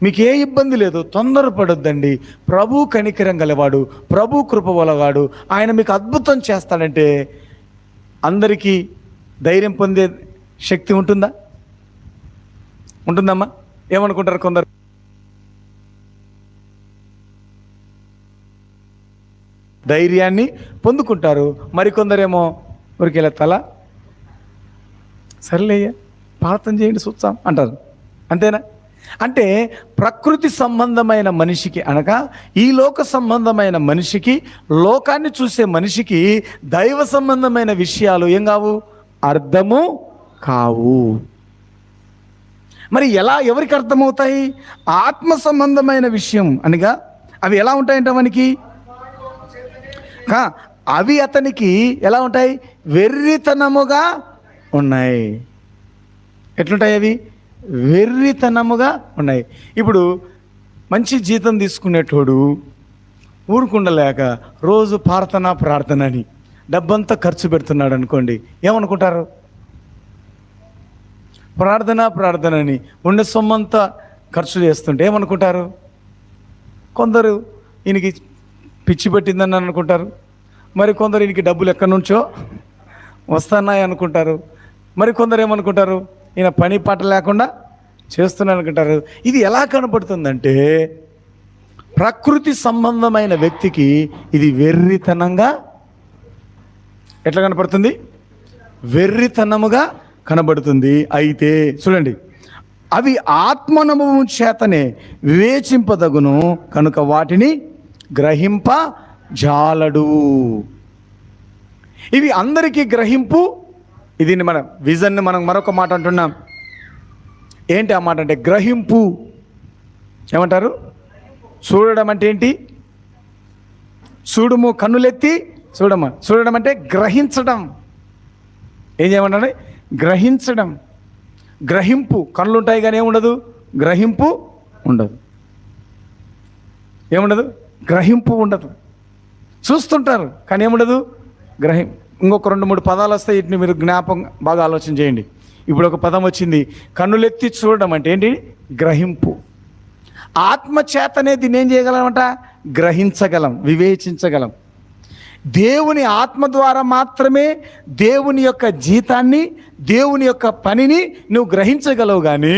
[SPEAKER 1] మీకు ఏ ఇబ్బంది లేదు, తొందరపడొద్దండి, ప్రభు కనికరం గలవాడు, ప్రభు కృప వలవాడు, ఆయన మీకు అద్భుతం చేస్తాడంటే అందరికీ ధైర్యం పొందే శక్తి ఉంటుందా? ఉంటుందమ్మా? ఏమనుకుంటారు కొందరు? ధైర్యాన్ని పొందుకుంటారు, మరికొందరేమో ఊరికెళ్ళ తల సర్లేయ్యా ప్రార్థన చేయండి చూస్తాం అంటారు. అంతేనా? అంటే ప్రకృతి సంబంధమైన మనిషికి అనగా ఈ లోక సంబంధమైన మనిషికి, లోకాన్ని చూసే మనిషికి దైవ సంబంధమైన విషయాలు ఏం కావు? అర్థము కావు. మరి ఎలా ఎవరికి అర్థమవుతాయి? ఆత్మ సంబంధమైన విషయం అనగా అవి ఎలా ఉంటాయంట మనకి? అవి అతనికి ఎలా ఉంటాయి? వెర్రితనముగా ఉన్నాయి. ఎట్లుంటాయి అవి? వెర్రితనముగా ఉన్నాయి. ఇప్పుడు మంచి జీతం తీసుకునేటోడు ఊరుకుండలేక రోజు ప్రార్థన అని డబ్బంతా ఖర్చు పెడుతున్నాడు అనుకోండి, ఏమనుకుంటారు? ప్రార్థన అని ఉండే సొమ్మంతా ఖర్చు చేస్తుంటే ఏమనుకుంటారు? కొందరు ఈయనకి పిచ్చి పెట్టిందని అనుకుంటారు, మరి కొందరు ఈయనకి డబ్బులు ఎక్కడి నుంచో వస్తున్నాయి అనుకుంటారు, మరి కొందరు ఏమనుకుంటారు? ఈయన పని పాట లేకుండా చేస్తున్నాను అనుకుంటారు. ఇది ఎలా కనపడుతుందంటే ప్రకృతి సంబంధమైన వ్యక్తికి ఇది వెర్రితనంగా ఎట్లా కనపడుతుంది? వెర్రితనముగా కనబడుతుంది. అయితే చూడండి, అవి ఆత్మానుభవం చేతనే వివేచింపదగును కనుక వాటిని గ్రహింప జాలడు. ఇవి అందరికీ గ్రహింపు. ఇది మన విజన్ని మనం మరొక మాట అంటున్నాం. ఏంటి ఆ మాట అంటే గ్రహింపు. ఏమంటారు? చూడడం అంటే ఏంటి? చూడుము, కన్నులెత్తి చూడమా. చూడడం అంటే గ్రహించడం. ఏం చేయమంటే గ్రహించడం. గ్రహింపు. కళ్ళు ఉంటాయి కానీ ఏముండదు, గ్రహింపు ఉండదు. ఏముండదు, గ్రహింపు ఉండదు. చూస్తుంటారు కానీ ఏముండదు, ఇంకొక 2-3 పదాలు వస్తాయి. వీటిని మీరు జ్ఞాపకం బాగా ఆలోచన చేయండి. ఇప్పుడు ఒక పదం వచ్చింది, కన్నులెత్తి చూడడం అంటే ఏంటి? గ్రహింపు. ఆత్మచేతనే దీన్ని ఏం చేయగలమంట? గ్రహించగలం, వివేచించగలం. దేవుని ఆత్మ ద్వారా మాత్రమే దేవుని యొక్క జీతాన్ని, దేవుని యొక్క పనిని నువ్వు గ్రహించగలవు. కానీ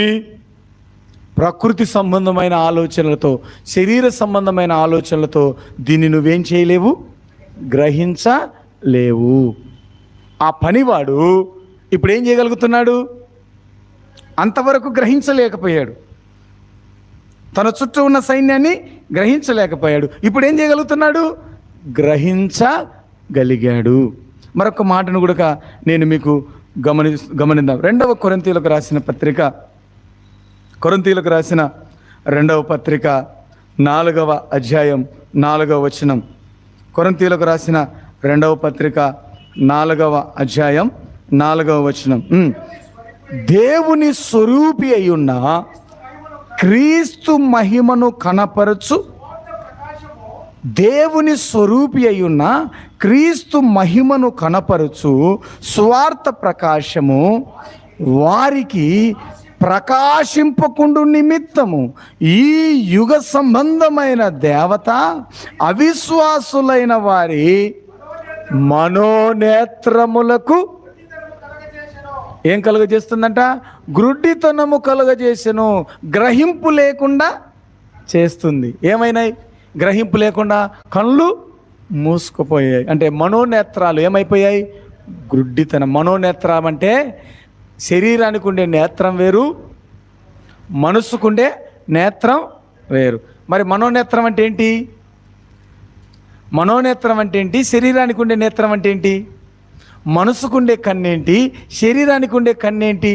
[SPEAKER 1] ప్రకృతి సంబంధమైన ఆలోచనలతో, శరీర సంబంధమైన ఆలోచనలతో దీన్ని నువ్వేం చేయలేవు, గ్రహించలేవు. ఆ పనివాడు ఇప్పుడు ఏం చేయగలుగుతున్నాడు? అంతవరకు గ్రహించలేకపోయాడు. తన చుట్టూ ఉన్న సైన్యాన్ని గ్రహించలేకపోయాడు. ఇప్పుడు ఏం చేయగలుగుతున్నాడు? గ్రహించగలిగాడు. మరొక మాటను కూడా నేను మీకు గమనిద్దాం. 2వ కొరింథీయులకు రాసిన పత్రిక, కొరింథీయులకు రాసిన 2వ పత్రిక 4వ అధ్యాయం 4వ వచనం. కొరింథీయులకు రాసిన 2వ పత్రిక 4వ అధ్యాయం 4వ వచనం. దేవుని స్వరూపి అయ్యున్న క్రీస్తు మహిమను కనపరచు, దేవుని స్వరూపి అయ్యున్న క్రీస్తు మహిమను కనపరచు స్వార్థ ప్రకాశము వారికి ప్రకాశింపకుండు నిమిత్తము ఈ యుగ సంబంధమైన దేవత అవిశ్వాసులైన వారి మనోనేత్రములకు ఏం కలుగజేస్తుందంట? గ్రుడ్డితనము కలుగజేసెను. గ్రహింపు లేకుండా చేస్తుంది. ఏమైనాయి? గ్రహింపు లేకుండా కళ్ళు మూసుకుపోయాయి. అంటే మనోనేత్రాలు ఏమైపోయాయి? గ్రుడ్డితనం. మనోనేత్రం అంటే శరీరానికి ఉండే నేత్రం వేరు, మనసుకుండే నేత్రం వేరు. మరి మనోనేత్రం అంటే ఏంటి? మనోనేత్రం అంటే ఏంటి? శరీరానికి ఉండే నేత్రం అంటే ఏంటి? మనసుకుండే కన్నేంటి? శరీరానికి ఉండే కన్నేంటి?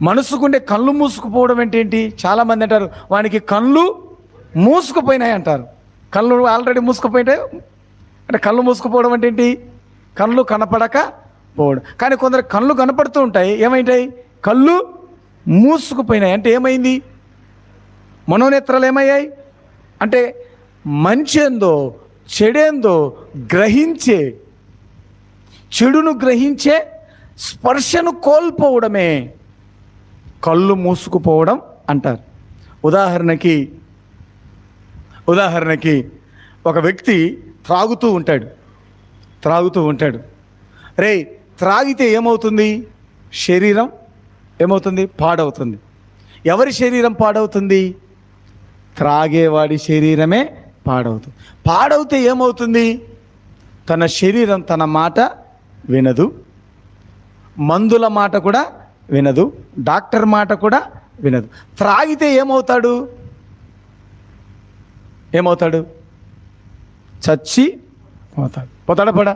[SPEAKER 1] మనసుకుండే కళ్ళు మూసుకుపోవడం అంటే ఏంటి? చాలామంది అంటారు వానికి కళ్ళు మూసుకుపోయినాయి అంటారు. కళ్ళు ఆల్రెడీ మూసుకుపోయినాయి అంటే కళ్ళు మూసుకుపోవడం అంటే ఏంటి? కళ్ళు కనపడక పోవడం. కానీ కొందరు కళ్ళు కనపడుతూ ఉంటాయి, ఏమైంటాయి? కళ్ళు మూసుకుపోయినాయి. అంటే ఏమైంది? మనోనేత్రాలు ఏమయ్యాయి అంటే మంచేందో చెడేందో గ్రహించే, చెడును గ్రహించే స్పర్శను కోల్పోవడమే కళ్ళు మూసుకుపోవడం అంటారు. ఉదాహరణకి ఒక వ్యక్తి త్రాగుతూ ఉంటాడు. రే, త్రాగితే ఏమవుతుంది? శరీరం ఏమవుతుంది? పాడవుతుంది. ఎవరి శరీరం పాడవుతుంది? త్రాగేవాడి శరీరమే పాడవుతుంది. పాడవుతే ఏమవుతుంది? తన శరీరం తన మాట వినదు, మందుల మాట కూడా వినదు, డాక్టర్ మాట కూడా వినదు. త్రాగితే ఏమవుతాడు? చచ్చి పోతాడా? పడా?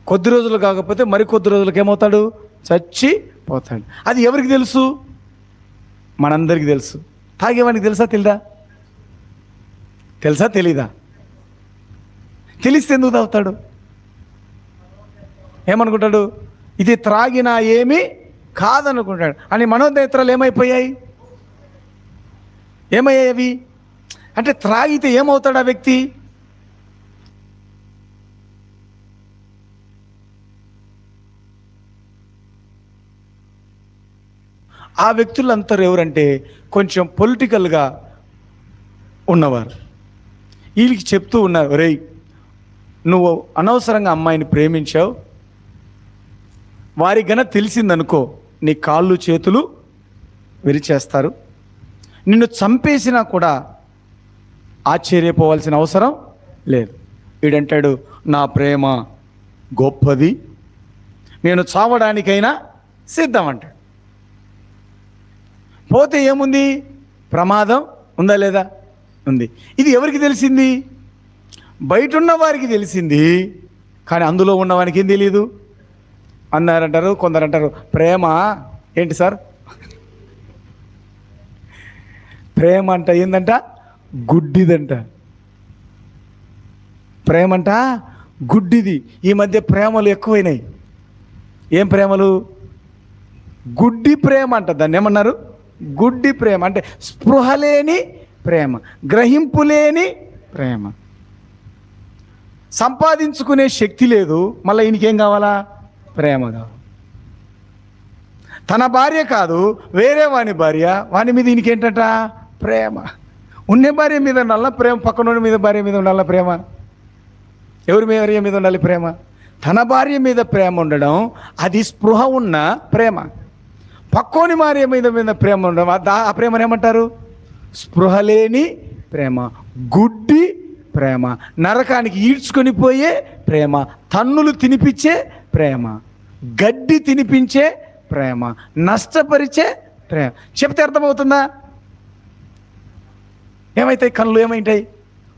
[SPEAKER 1] కొద్ది రోజులు కాకపోతే మరి కొద్ది రోజులకు ఏమవుతాడు? చచ్చిపోతాడు. అది ఎవరికి తెలుసు? మనందరికీ తెలుసు. తాగేవానికి తెలుసా తెలీదా? తెలిస్తే ఎందుకు తాగుతాడు? ఏమనుకుంటాడు? ఇది త్రాగినా ఏమీ కాదనుకుంటాడు. అని మనోనేత్రాలు ఏమైపోయాయి? అవి అంటే త్రాగితే ఏమవుతాడు ఆ వ్యక్తి? ఆ వ్యక్తులందరూ ఎవరంటే కొంచెం పొలిటికల్గా ఉన్నవారు. వీళ్ళకి చెప్తూ ఉన్నారు, రేయ్ నువ్వు అనవసరంగా అమ్మాయిని ప్రేమించావు, వారికి గన తెలిసిందనుకో నీ కాళ్ళు చేతులు విరిచేస్తారు, నిన్ను చంపేసినా కూడా ఆశ్చర్యపోవాల్సిన అవసరం లేదు. వీడంటాడు నా ప్రేమ గొప్పది, నేను చావడానికైనా సిద్ధం అంటాడు. పోతే ఏముంది? ప్రమాదం ఉందా లేదా? ఉంది. ఇది ఎవరికి తెలిసింది? బయట ఉన్న వారికి తెలిసింది, కానీ అందులో ఉన్నవానికి ఏం తెలియదు అన్నారంటారు. కొందరు అంటారు ప్రేమ ఏంటి సార్, ప్రేమ అంట ఏందంట గుడ్డిదంట. ప్రేమ అంట గుడ్డిది. ఈ మధ్య ప్రేమలు ఎక్కువైనాయి. ఏం ప్రేమలు? గుడ్డి ప్రేమ అంట. దాన్ని ఏమన్నారు? గుడ్డి ప్రేమ. అంటే స్పృహ లేని ప్రేమ, గ్రహింపు లేని ప్రేమ. సంపాదించుకునే శక్తి లేదు, మళ్ళీ ఈయనకేం కావాలా? ప్రేమ కావాలి. తన భార్య కాదు, వేరే వాని భార్య, వాని మీద ఈయనకేంటట? ప్రేమ. ఉన్న భార్య మీద ఉండాల ప్రేమ, పక్కన మీద భార్య మీద ఉండాల ప్రేమ. ఎవరి భార్య మీద ఉండాలి ప్రేమ? తన భార్య మీద ప్రేమ ఉండడం అది స్పృహ ఉన్న ప్రేమ. పక్కోని భార్య మీద ప్రేమ ఉండడం ఆ ప్రేమను ఏమంటారు? స్పృహ లేని ప్రేమ, గుడ్డి ప్రేమ, నరకానికి ఈడ్చుకొని పోయే ప్రేమ, తన్నులు తినిపించే ప్రేమ, గడ్డి తినిపించే ప్రేమ, నష్టపరిచే ప్రేమ. చెప్తే అర్థమవుతుందా? ఏమైతాయి కళ్ళు? ఏమైంటాయి?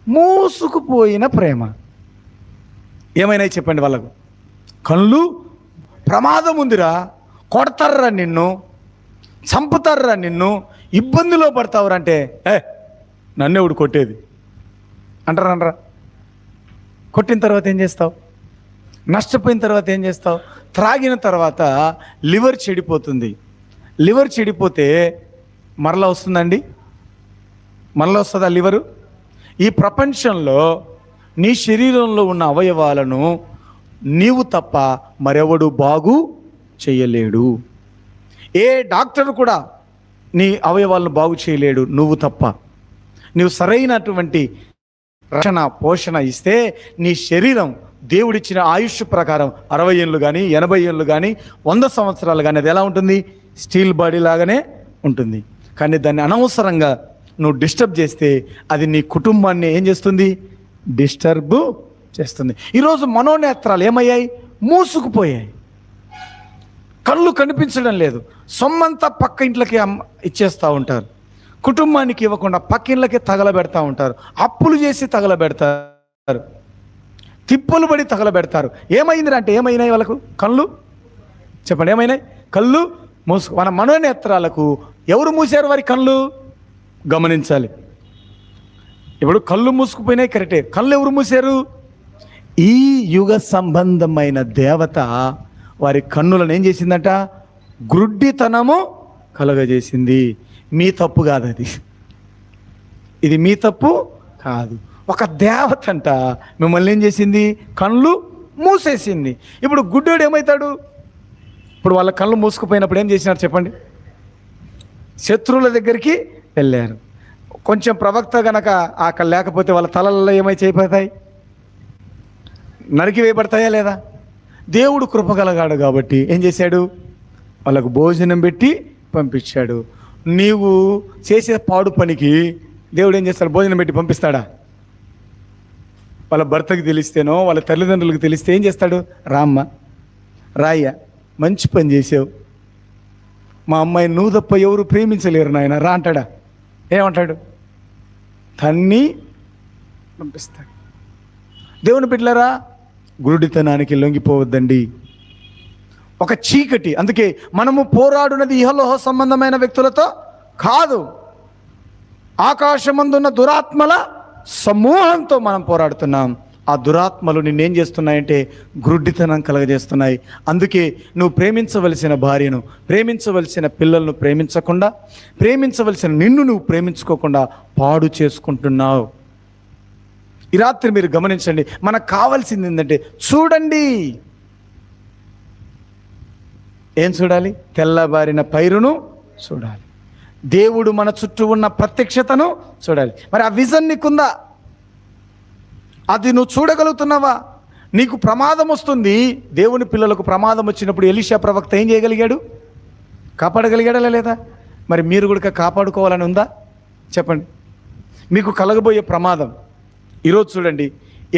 [SPEAKER 1] మూసుకుపోయిన ప్రేమ. ఏమైనా చెప్పండి వాళ్ళకు. కళ్ళు ప్రమాదం ఉందిరా, కొడతారా నిన్ను, చంపుతారా నిన్ను, ఇబ్బందిలో పడతావురంటే నన్నెవడు కొట్టేది అంటారా? కొట్టిన తర్వాత ఏం చేస్తావు? నష్టపోయిన తర్వాత ఏం చేస్తావు? త్రాగిన తర్వాత లివర్ చెడిపోతుంది. లివర్ చెడిపోతే మరలా వస్తుందండి? మరలా వస్తుందా లివరు? ఈ ప్రపంచంలో నీ శరీరంలో ఉన్న అవయవాలను నీవు తప్ప మరెవడు బాగు చేయలేడు. ఏ డాక్టర్ కూడా నీ అవయవాలను బాగు చేయలేడు, నువ్వు తప్ప. నువ్వు సరైనటువంటి రక్షణ పోషణ ఇస్తే నీ శరీరం దేవుడిచ్చిన ఆయుష్ ప్రకారం 60 ఏళ్ళు కానీ 80 ఏళ్ళు కానీ 100 సంవత్సరాలు కానీ అది ఎలా ఉంటుంది? స్టీల్ బాడీ లాగానే ఉంటుంది. కానీ దాన్ని అనవసరంగా నువ్వు డిస్టర్బ్ చేస్తే అది నీ కుటుంబాన్ని ఏం చేస్తుంది? డిస్టర్బ్ చేస్తుంది. ఈరోజు మనోనేత్రాలు ఏమయ్యాయి? మూసుకుపోయాయి. కళ్ళు కనిపించడం లేదు. సొమ్మంతా పక్క ఇంట్లకి ఇచ్చేస్తూ ఉంటారు. కుటుంబానికి ఇవ్వకుండా పక్క ఇళ్ళకి తగలబెడతా ఉంటారు. అప్పులు చేసి తగలబెడతారు, తిప్పులు పడి తగలబెడతారు. ఏమైంది అంటే ఏమైనాయి వాళ్ళకు? కళ్ళు. చెప్పండి ఏమైనాయి? కళ్ళు మన మనోనేత్రాలకు ఎవరు మూసారు వారి కళ్ళు? గమనించాలి. ఇప్పుడు కళ్ళు మూసుకుపోయినాయి కరెక్టే, కళ్ళు ఎవరు మూసారు? ఈ యుగ సంబంధమైన దేవత వారి కన్నులను ఏం చేసిందంట? గ్రుడ్డితనము కలుగజేసింది. మీ తప్పు కాదు అది, ఇది మీ తప్పు కాదు. ఒక దేవత అంట మిమ్మల్ని ఏం చేసింది? కళ్ళు మూసేసింది. ఇప్పుడు గుడ్డోడు ఏమవుతాడు? ఇప్పుడు వాళ్ళ కళ్ళు మూసుకుపోయినప్పుడు ఏం చేసినారు చెప్పండి? శత్రువుల దగ్గరికి వెళ్ళారు. కొంచెం ప్రవక్త గనక అక్కడ లేకపోతే వాళ్ళ తలల్లో ఏమై చేయిపోతాయి? నరికి వేయబడతాయా లేదా? దేవుడు కృపగలగాడు కాబట్టి ఏం చేశాడు? వాళ్ళకు భోజనం పెట్టి పంపించాడు. నీవు చేసే పాడు పనికి దేవుడు ఏం చేస్తాడు? భోజనం పెట్టి పంపిస్తాడా? వాళ్ళ భర్తకి తెలిస్తేనో వాళ్ళ తల్లిదండ్రులకు తెలిస్తే ఏం చేస్తాడు? రామ్మ, రాయ్య, మంచి పని చేసావు, మా అమ్మాయి నువ్వు తప్ప ఎవరు ప్రేమించలేరు నాయన రా అంటాడా? ఏమంటాడు? తన్ని పంపిస్తాడు. దేవుని బిడ్డలారా, గురుడితనానికి లొంగిపోవద్దండి. ఒక చీకటి. అందుకే మనము పోరాడున్నది ఇహలోహ సంబంధమైన వ్యక్తులతో కాదు, ఆకాశమందున్న దురాత్మల సమూహంతో మనం పోరాడుతున్నాం. ఆ దురాత్మలు నిన్నేం చేస్తున్నాయంటే గ్రుడ్డితనం కలగజేస్తున్నాయి. అందుకే నువ్వు ప్రేమించవలసిన భార్యను, ప్రేమించవలసిన పిల్లలను ప్రేమించకుండా, ప్రేమించవలసిన నిన్ను నువ్వు ప్రేమించుకోకుండా పాడు చేసుకుంటున్నావు. ఈ రాత్రి మీరు గమనించండి. మనకు కావాల్సింది ఏంటంటే చూడండి. ఏం చూడాలి? తెల్లబారిన పైరును చూడాలి. దేవుడు మన చుట్టూ ఉన్న ప్రత్యక్షతను చూడాలి. మరి ఆ విజన్ నీకుందా? అది నువ్వు చూడగలుగుతున్నావా? నీకు ప్రమాదం వస్తుంది. దేవుని పిల్లలకు ప్రమాదం వచ్చినప్పుడు ఎలీషా ప్రవక్త ఏం చేయగలిగాడు? కాపాడగలిగాడా లేదా? మరి మీరు కూడా కాపాడుకోవాలని ఉందా? చెప్పండి. మీకు కలగబోయే ప్రమాదం ఈరోజు చూడండి.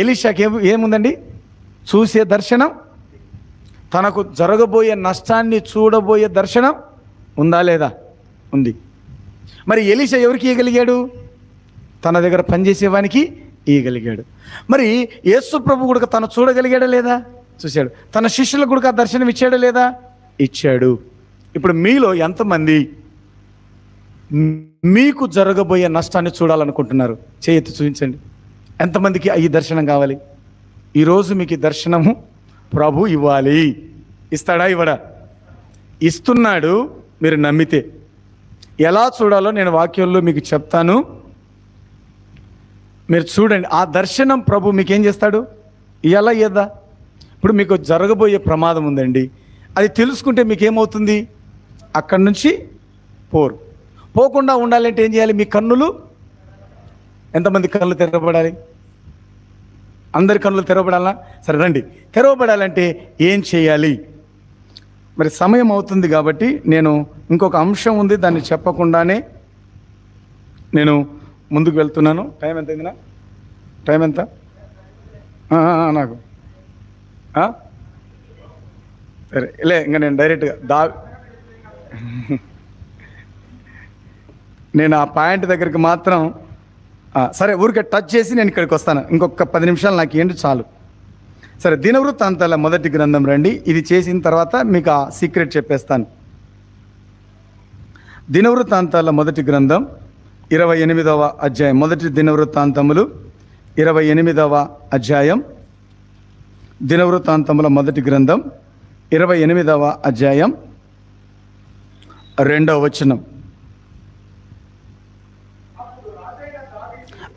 [SPEAKER 1] ఎలీషాకి ఏముందండి? చూసే దర్శనం, తనకు జరగబోయే నష్టాన్ని చూడబోయే దర్శనం ఉందా లేదా? ఉంది. మరి ఎలీషా ఎవరికి ఇవ్వగలిగాడు? తన దగ్గర పనిచేసేవానికి ఇయ్యగలిగాడు. మరి యేసు ప్రభు కూడా తను చూడగలిగాడా లేదా? చూశాడు. తన శిష్యులకు కూడా దర్శనం ఇచ్చాడా లేదా? ఇచ్చాడు. ఇప్పుడు మీలో ఎంతమంది మీకు జరగబోయే నష్టాన్ని చూడాలనుకుంటున్నారు? చేయెత్తి చూపించండి. ఎంతమందికి ఈ దర్శనం కావాలి? ఈరోజు మీకు ఈ దర్శనము ప్రభు ఇవ్వాలి. ఇస్తాడా? ఇవ్వడా? ఇస్తున్నాడు. మీరు నమ్మితే ఎలా చూడాలో నేను వాక్యంలో మీకు చెప్తాను. మీరు చూడండి. ఆ దర్శనం ప్రభు మీకేం చేస్తాడు? ఎలా ఇయ్యదా? ఇప్పుడు మీకు జరగబోయే ప్రమాదం ఉందండి, అది తెలుసుకుంటే మీకేమవుతుంది? అక్కడి నుంచి పోకుండా ఉండాలంటే ఏం చేయాలి? మీ కన్నులు, ఎంతమంది కన్నులు తెరవబడాలి? అందరి కన్నులు తెరవబడాలా? సరే రండి. తెరవబడాలంటే ఏం చేయాలి? మరి సమయం అవుతుంది కాబట్టి నేను ఇంకొక అంశం ఉంది, దాన్ని చెప్పకుండానే నేను ముందుకు వెళ్తున్నాను. టైం ఎంత అయిందినా? టైం ఎంత? నాకు సరే ఇంకా నేను డైరెక్ట్గా నేను ఆ పాయింట్ దగ్గరికి మాత్రం సరే ఊరికే టచ్ చేసి నేను ఇక్కడికి వస్తాను. ఇంకొక 10 నిమిషాలు నాకు ఏంటి చాలు. సరే, దినవృత్తాంతాల మొదటి గ్రంథం రండి. ఇది చేసిన తర్వాత మీకు ఆ సీక్రెట్ చెప్పేస్తాను. దినవృత్తాంతాల మొదటి గ్రంథం 28వ అధ్యాయం. మొదటి దినవృత్తాంతములు 28వ అధ్యాయం. దినవృత్తాంతముల మొదటి గ్రంథం 28వ అధ్యాయం 2వ వచనం.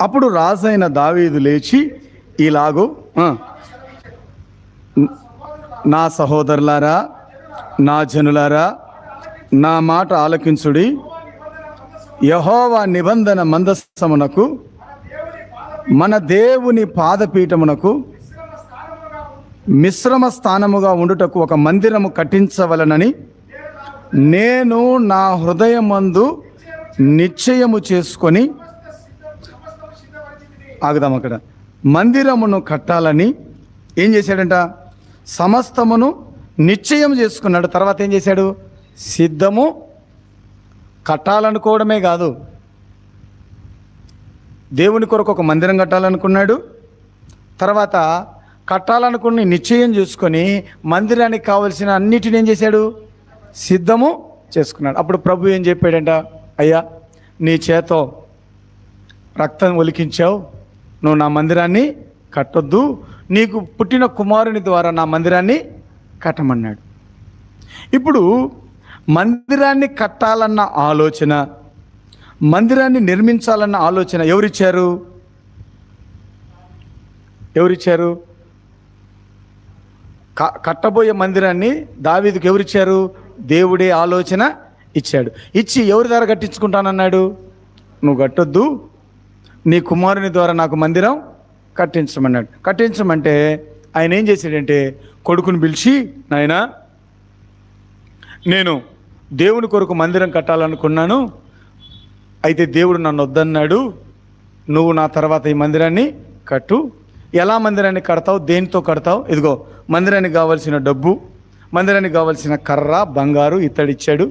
[SPEAKER 1] అప్పుడు రాజైన దావీదు లేచి ఇలాగూ, నా సహోదరులారా, నా జనులారా, నా మాట ఆలకించుడి. యెహోవా నిబంధన మందసమునకు, మన దేవుని పాదపీఠమునకు మిశ్రమ స్థానముగా ఉండుటకు ఒక మందిరము కట్టించవలనని నేను నా హృదయమందు నిశ్చయము చేసుకొని, ఆగుదాం అక్కడ. మందిరమును కట్టాలని ఏం చేశాడంట? సమస్తమును నిశ్చయం చేసుకున్నాడు. తర్వాత ఏం చేశాడు? సిద్ధము. కట్టాలనుకోవడమే కాదు, దేవుని కొరకు ఒక మందిరం కట్టాలనుకున్నాడు. తర్వాత కట్టాలనుకుని నిశ్చయం చేసుకొని మందిరానికి కావలసిన అన్నిటిని ఏం చేశాడు? సిద్ధము చేసుకున్నాడు. అప్పుడు ప్రభు ఏం చెప్పాడంట? అయ్యా, నీ చేతో రక్తం ఒలికించావు, నువ్వు నా మందిరాన్ని కట్టొద్దు, నీకు పుట్టిన కుమారుని ద్వారా నా మందిరాన్ని కట్టమన్నాడు. ఇప్పుడు మందిరాన్ని కట్టాలన్న ఆలోచన, మందిరాన్ని నిర్మించాలన్న ఆలోచన ఎవరిచ్చారు? కట్టబోయే మందిరాన్ని దావీదుకు ఎవరిచ్చారు? దేవుడే ఆలోచన ఇచ్చాడు. ఇచ్చి ఎవరి ద్వారా కట్టించుకుంటానన్నాడు? నువ్వు కట్టొద్దు, నీ కుమారుని ద్వారా నాకు మందిరం కట్టించమన్నాడు. కట్టించమంటే ఆయన ఏం చేశాడంటే కొడుకుని పిలిచి, నాయనా, నేను దేవుని కొరకు మందిరం కట్టాలనుకున్నాను, అయితే దేవుడు నన్ను వద్దన్నాడు, నువ్వు నా తర్వాత ఈ మందిరాన్ని కట్టు. ఎలా మందిరాన్ని కడతావు? దేనితో కడతావు? ఇదిగో మందిరానికి కావాల్సిన డబ్బు, మందిరానికి కావాల్సిన కర్ర, బంగారు, ఇత్తడి ఇచ్చాడు.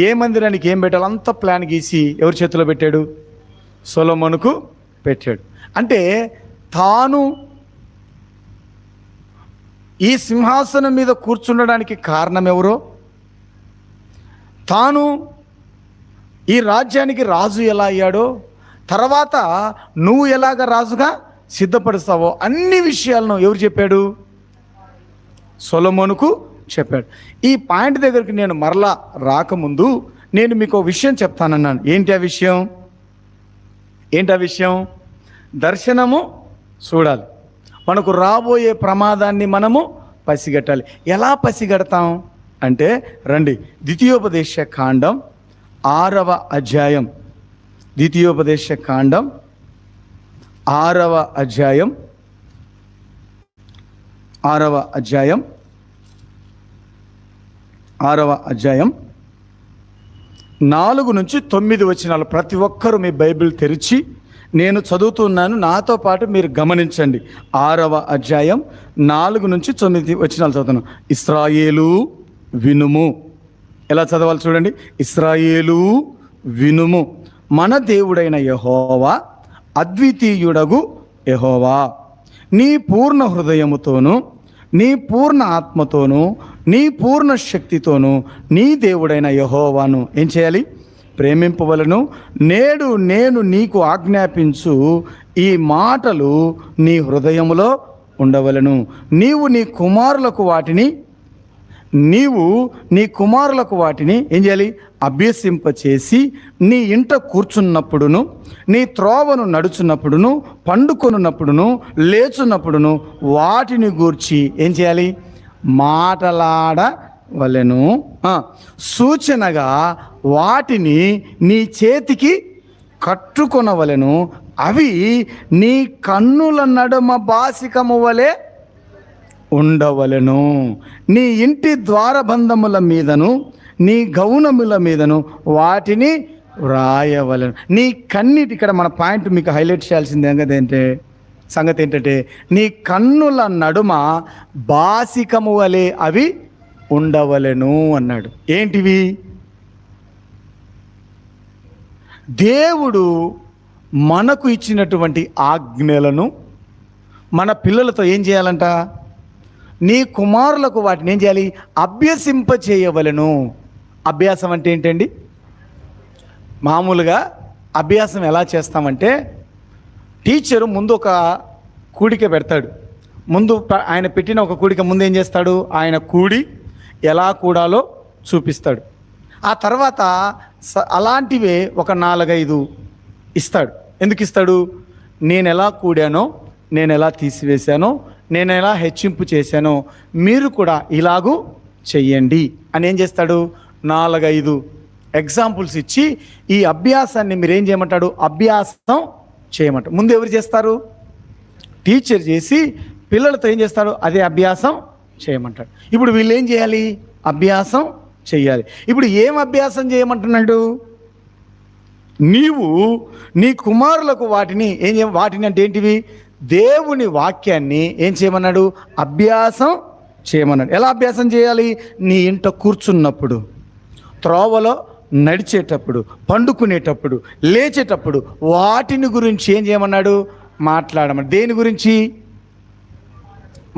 [SPEAKER 1] ఏ మందిరానికి ఏం పెట్టాలో అంత ప్లాన్ గీసి ఎవరి చేతిలో పెట్టాడు? సొలొమోనుకు పెట్టాడు. అంటే తాను ఈ సింహాసనం మీద కూర్చుండడానికి కారణం ఎవరో, తాను ఈ రాజ్యానికి రాజు ఎలా అయ్యాడో, తర్వాత నువ్వు ఎలాగ రాజుగా సిద్ధపరుస్తావో అన్ని విషయాలను ఎవరు చెప్పాడు? సొలొమోనుకు చెప్పాడు. ఈ పాయింట్ దగ్గరికి నేను మరలా రాకముందు నేను మీకు ఒక విషయం చెప్తానన్నాను. ఏంటి ఆ విషయం? దర్శనము చూడాలి. మనకు రాబోయే ప్రమాదాన్ని మనము పసిగట్టాలి. ఎలా పసిగడతాం అంటే రండి, ద్వితీయోపదేశ కాండం 6వ అధ్యాయం. ద్వితీయోపదేశ కాండం 6వ అధ్యాయం 4 నుంచి 9 వచనాలు. ప్రతి ఒక్కరూ మీ బైబిల్ తెరిచి, నేను చదువుతున్నాను, నాతో పాటు మీరు గమనించండి. 6వ అధ్యాయం 4 నుంచి 9 వచనాలు చదువుతున్నాను. ఇశ్రాయేలు వినుము. ఎలా చదవాలి చూడండి. ఇశ్రాయేలు వినుము, మన దేవుడైన యెహోవా అద్వితీయుడగు యెహోవా, నీ పూర్ణ హృదయముతోను, నీ పూర్ణ ఆత్మతోను, నీ పూర్ణ శక్తితోను నీ దేవుడైన యెహోవాను ఏం చేయాలి? ప్రేమింపవలను. నేడు నేను నీకు ఆజ్ఞాపించు ఈ మాటలు నీ హృదయములో ఉండవలను. నీవు నీ కుమారులకు వాటిని ఏం చేయాలి? అభ్యసింపచేసి నీ ఇంట కూర్చున్నప్పుడును, నీ త్రోవను నడుచున్నప్పుడును, పండుకొనున్నప్పుడును, లేచున్నప్పుడును వాటిని గూర్చి ఏం చేయాలి? మాటలాడవలెను. సూచనగా వాటిని నీ చేతికి కట్టుకొనవలెను. అవి నీ కన్నుల నడుమ బాసికము వలె ఉండవలెను. నీ ఇంటి ద్వారబంధముల మీదను, నీ గౌనముల మీదను వాటిని వ్రాయవలెను. నీ కన్నిటి, ఇక్కడ మన పాయింట్ మీకు హైలైట్ చేయాల్సింది సంగతి ఏంటంటే, నీ కన్నుల నడుమ బాసికము వలె అవి ఉండవలెను అన్నాడు. ఏంటివి? దేవుడు మనకు ఇచ్చినటువంటి ఆజ్ఞలను మన పిల్లలతో ఏం చేయాలంట? నీ కుమారులకు వాటిని ఏం చేయాలి? అభ్యసింప చేయవలెను. అభ్యాసం అంటే ఏంటండి? మామూలుగా అభ్యాసం ఎలా చేస్తామంటే, టీచరు ముందు ఒక కూడిక పెడతాడు. ముందు ఆయన పెట్టిన ఒక కూడిక ముందు ఏం చేస్తాడు? ఆయన కూడి ఎలా కూడాలో చూపిస్తాడు. ఆ తర్వాత అలాంటివే ఒక 4-5 ఇస్తాడు. ఎందుకు ఇస్తాడు? నేను ఎలా కూడానో, నేను ఎలా తీసివేశానో, నేను ఎలా హెచ్చింపు చేశానో మీరు కూడా ఇలాగూ చెయ్యండి అని ఏం చేస్తాడు? 4-5 ఎగ్జాంపుల్స్ ఇచ్చి ఈ అభ్యాసాన్ని మీరేం చేయమంటాడు? అభ్యాసం చేయమంటాడు. ముందు ఎవరు చేస్తారు? టీచర్ చేసి పిల్లలతో ఏం చేస్తాడు? అదే అభ్యాసం చేయమంటాడు. ఇప్పుడు వీళ్ళు ఏం చేయాలి? అభ్యాసం చెయ్యాలి. ఇప్పుడు ఏం అభ్యాసం చేయమంటున్నాడు? నీవు నీ కుమారులకు వాటిని వాటిని అంటే ఏంటివి? దేవుని వాక్యాన్ని ఏం చేయమన్నాడు? అభ్యాసం చేయమన్నాడు. ఎలా అభ్యాసం చేయాలి? నీ ఇంట కూర్చున్నప్పుడు, త్రోవలో నడిచేటప్పుడు, పండుకునేటప్పుడు, లేచేటప్పుడు వాటిని గురించి ఏం చేయమన్నాడు? మాట్లాడమన్నాడు. దేని గురించి?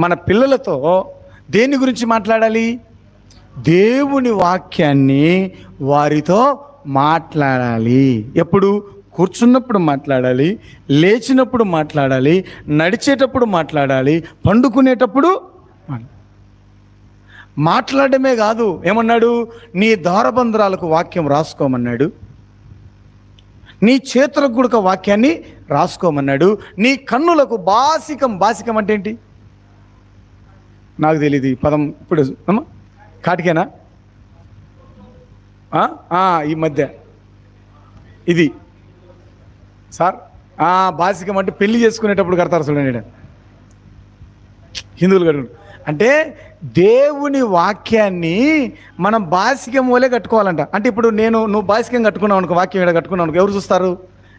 [SPEAKER 1] మన పిల్లలతో దేని గురించి మాట్లాడాలి? దేవుని వాక్యాన్ని వారితో మాట్లాడాలి. ఎప్పుడు? కూర్చున్నప్పుడు మాట్లాడాలి, లేచినప్పుడు మాట్లాడాలి, నడిచేటప్పుడు మాట్లాడాలి, పండుకునేటప్పుడు మాట్లాడమే కాదు. ఏమన్నాడు? నీ ద్వారబంధరాలకు వాక్యం రాసుకోమన్నాడు. నీ చేతులకు కూడా వాక్యాన్ని రాసుకోమన్నాడు. నీ కన్నులకు బాసికం అంటే ఏంటి? నాకు తెలియదు ఈ పదం. ఇప్పుడు కాటికేనా? ఈ మధ్య ఇది సార్ బాసికం అంటే పెళ్లి చేసుకునేటప్పుడు కడతారు చూడండి, హిందువులు కడుగు. అంటే దేవుని వాక్యాన్ని మనం బాసికం వలె కట్టుకోవాలంట. అంటే ఇప్పుడు నువ్వు బాసికం కట్టుకున్నావు అనుకో, వాక్యం ఇక్కడ కట్టుకున్నావు అనుకో, ఎవరు చూస్తారు?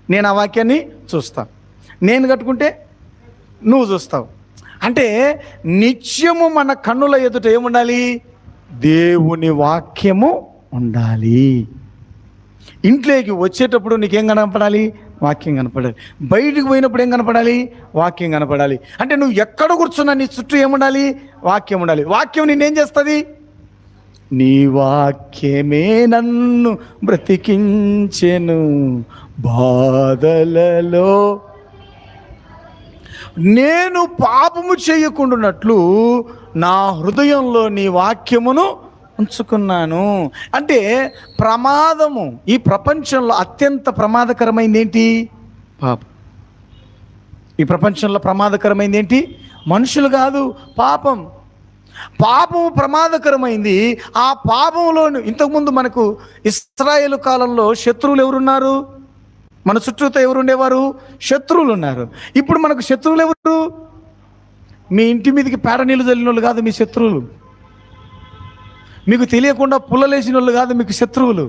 [SPEAKER 1] నేను ఆ వాక్యాన్ని చూస్తా. నేను కట్టుకుంటే నువ్వు చూస్తావు. అంటే నిత్యము మన కన్నుల ఎదుట ఏముండాలి? దేవుని వాక్యము ఉండాలి. ఇంట్లోకి వచ్చేటప్పుడు నీకేం కనపడాలి? వాక్యం కనపడాలి. బయటికి పోయినప్పుడు ఏం కనపడాలి? వాక్యం కనపడాలి. అంటే నువ్వు ఎక్కడ కూర్చున్నా నీ చుట్టూ ఏముండాలి? వాక్యం ఉండాలి. వాక్యం నిన్నేం చేస్తుంది? నీ వాక్యమే నన్ను బ్రతికించెను బాధలలో, నేను పాపము చేయకుండానట్లు నా హృదయంలో నీ వాక్యమును ఉంచుకున్నాను. అంటే ప్రమాదము, ఈ ప్రపంచంలో అత్యంత ప్రమాదకరమైంది ఏంటి? పాపం. ఈ ప్రపంచంలో ప్రమాదకరమైంది ఏంటి? మనుషులు కాదు, పాపం. పాపము ప్రమాదకరమైంది. ఆ పాపంలో ఇంతకుముందు మనకు ఇశ్రాయేలు కాలంలో శత్రువులు ఎవరున్నారు? మన చుట్టూతో ఎవరు ఉండేవారు? శత్రువులు ఉన్నారు. ఇప్పుడు మనకు శత్రువులు ఎవరు? మీ ఇంటి మీదకి పేడ నీళ్ళు చల్లిన వాళ్ళు కాదు మీ శత్రువులు. మీకు తెలియకుండా పుల్లలేసిన వాళ్ళు కాదు మీకు శత్రువులు.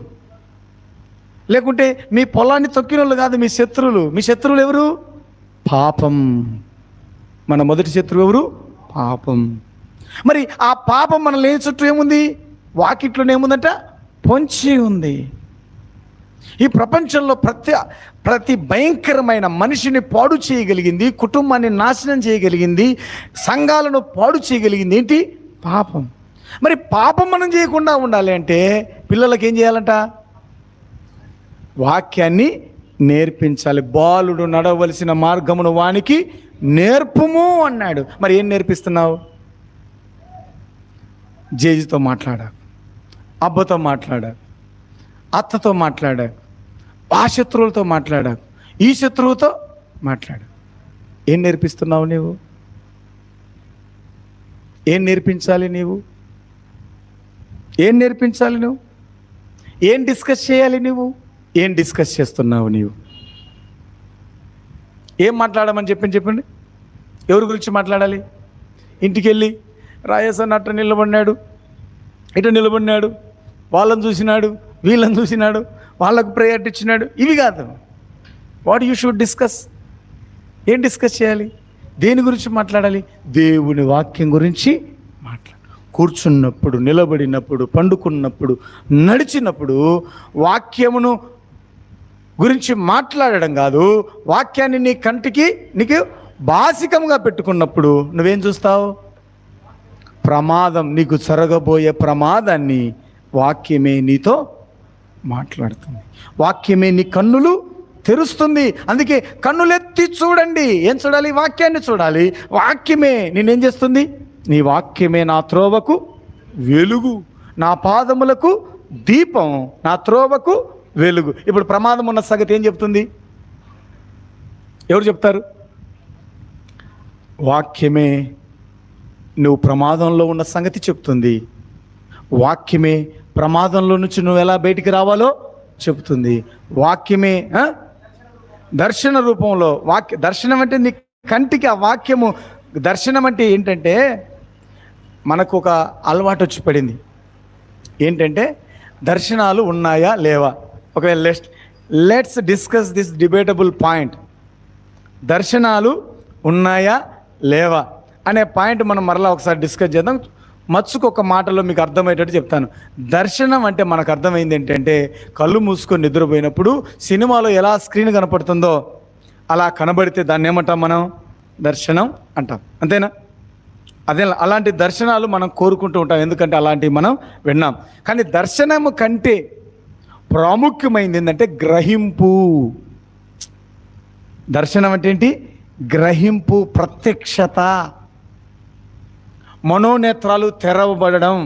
[SPEAKER 1] లేకుంటే మీ పొలాన్ని తొక్కిన వాళ్ళు కాదు మీ శత్రువులు. మీ శత్రువులు ఎవరు? పాపం. మన మొదటి శత్రువు ఎవరు? పాపం. మరి ఆ పాపం మన లేని చుట్టూ ఏముంది? వాకిట్లోనే ఏముందంట? పొంచి ఉంది. ఈ ప్రపంచంలో ప్రతి భయంకరమైన మనిషిని పాడు చేయగలిగింది, కుటుంబాన్ని నాశనం చేయగలిగింది, సంఘాలను పాడు చేయగలిగింది ఏంటి? పాపం. మరి పాపం మనం చేయకుండా ఉండాలి అంటే పిల్లలకి ఏం చేయాలంట? వాక్యాన్ని నేర్పించాలి. బాలుడు నడవలసిన మార్గమును వానికి నేర్పుము అన్నాడు. మరి ఏం నేర్పిస్తున్నావు? జేజుతో మాట్లాడావు, అబ్బతో మాట్లాడావు, అత్తతో మాట్లాడావు, ఆ శత్రువులతో మాట్లాడావు, ఈ శత్రువుతో మాట్లాడావు. ఏం నేర్పిస్తున్నావు నీవు? ఏం నేర్పించాలి నీవు? ఏం నేర్పించాలి నువ్వు? ఏం డిస్కస్ చేయాలి నువ్వు? ఏం డిస్కస్ చేస్తున్నావు నీవు? ఏం మాట్లాడమని చెప్పండి. ఎవరి గురించి మాట్లాడాలి? ఇంటికి వెళ్ళి రాయేసన్ అట్ట నిలబడినాడు, ఇటు నిలబడినాడు, వాళ్ళని చూసినాడు, వీళ్ళని చూసినాడు, వాళ్ళకు ప్రయారిటీ ఇచ్చినాడు, ఇవి కాదు. What you should discuss. ఏం డిస్కస్ చేయాలి? దేని గురించి మాట్లాడాలి? దేవుని వాక్యం గురించి మాట్లాడాలి. కూర్చున్నప్పుడు, నిలబడినప్పుడు, పండుకున్నప్పుడు, నడిచినప్పుడు వాక్యమును గురించి మాట్లాడడం కాదు. వాక్యాన్ని నీ కంటికి నీకు బాసికంగా పెట్టుకున్నప్పుడు నువ్వేం చూస్తావు? ప్రమాదం, నీకు జరగబోయే ప్రమాదాన్ని వాక్యమే నీతో మాట్లాడుతుంది. వాక్యమే నీ కన్నులు తెరుస్తుంది. అందుకే కన్నులెత్తి చూడండి. ఏం చూడాలి? వాక్యాన్ని చూడాలి. వాక్యమే నేనేం చేస్తుంది? నీ వాక్యమే నా త్రోవకు వెలుగు, నా పాదములకు దీపం, నా త్రోవకు వెలుగు. ఇప్పుడు ప్రమాదం ఉన్న సంగతి ఏం చెప్తుంది? ఎవరు చెప్తారు? వాక్యమే నువ్వు ప్రమాదంలో ఉన్న సంగతి చెప్తుంది. వాక్యమే ప్రమాదంలో నుంచి నువ్వు ఎలా బయటికి రావాలో చెప్తుంది. వాక్యమే దర్శన రూపంలో దర్శనం అంటే నీ కంటికి ఆ వాక్యము. దర్శనం అంటే ఏంటంటే మనకు ఒక అలవాటు వచ్చి పడింది. ఏంటంటే దర్శనాలు ఉన్నాయా లేవా? ఒకవేళ let's discuss this debatable point. దర్శనాలు ఉన్నాయా లేవా అనే పాయింట్ మనం మరలా ఒకసారి డిస్కస్ చేద్దాం. మచ్చుకు ఒక మాటలో మీకు అర్థమయ్యేటట్టు చెప్తాను. దర్శనం అంటే మనకు అర్థమైంది ఏంటంటే కళ్ళు మూసుకొని నిద్రపోయినప్పుడు సినిమాలో ఎలా స్క్రీన్ కనపడుతుందో అలా కనబడితే దాన్ని ఏమంటాం మనం? దర్శనం అంటాం. అంతేనా? అదే అలాంటి దర్శనాలు మనం కోరుకుంటూ ఉంటాం, ఎందుకంటే అలాంటివి మనం విన్నాం. కానీ దర్శనము కంటే ప్రాముఖ్యమైనది ఏంటంటే గ్రహింపు. దర్శనం అంటే ఏంటి? గ్రహింపు, ప్రత్యక్షత, మనోనేత్రాలు తెరవబడడం,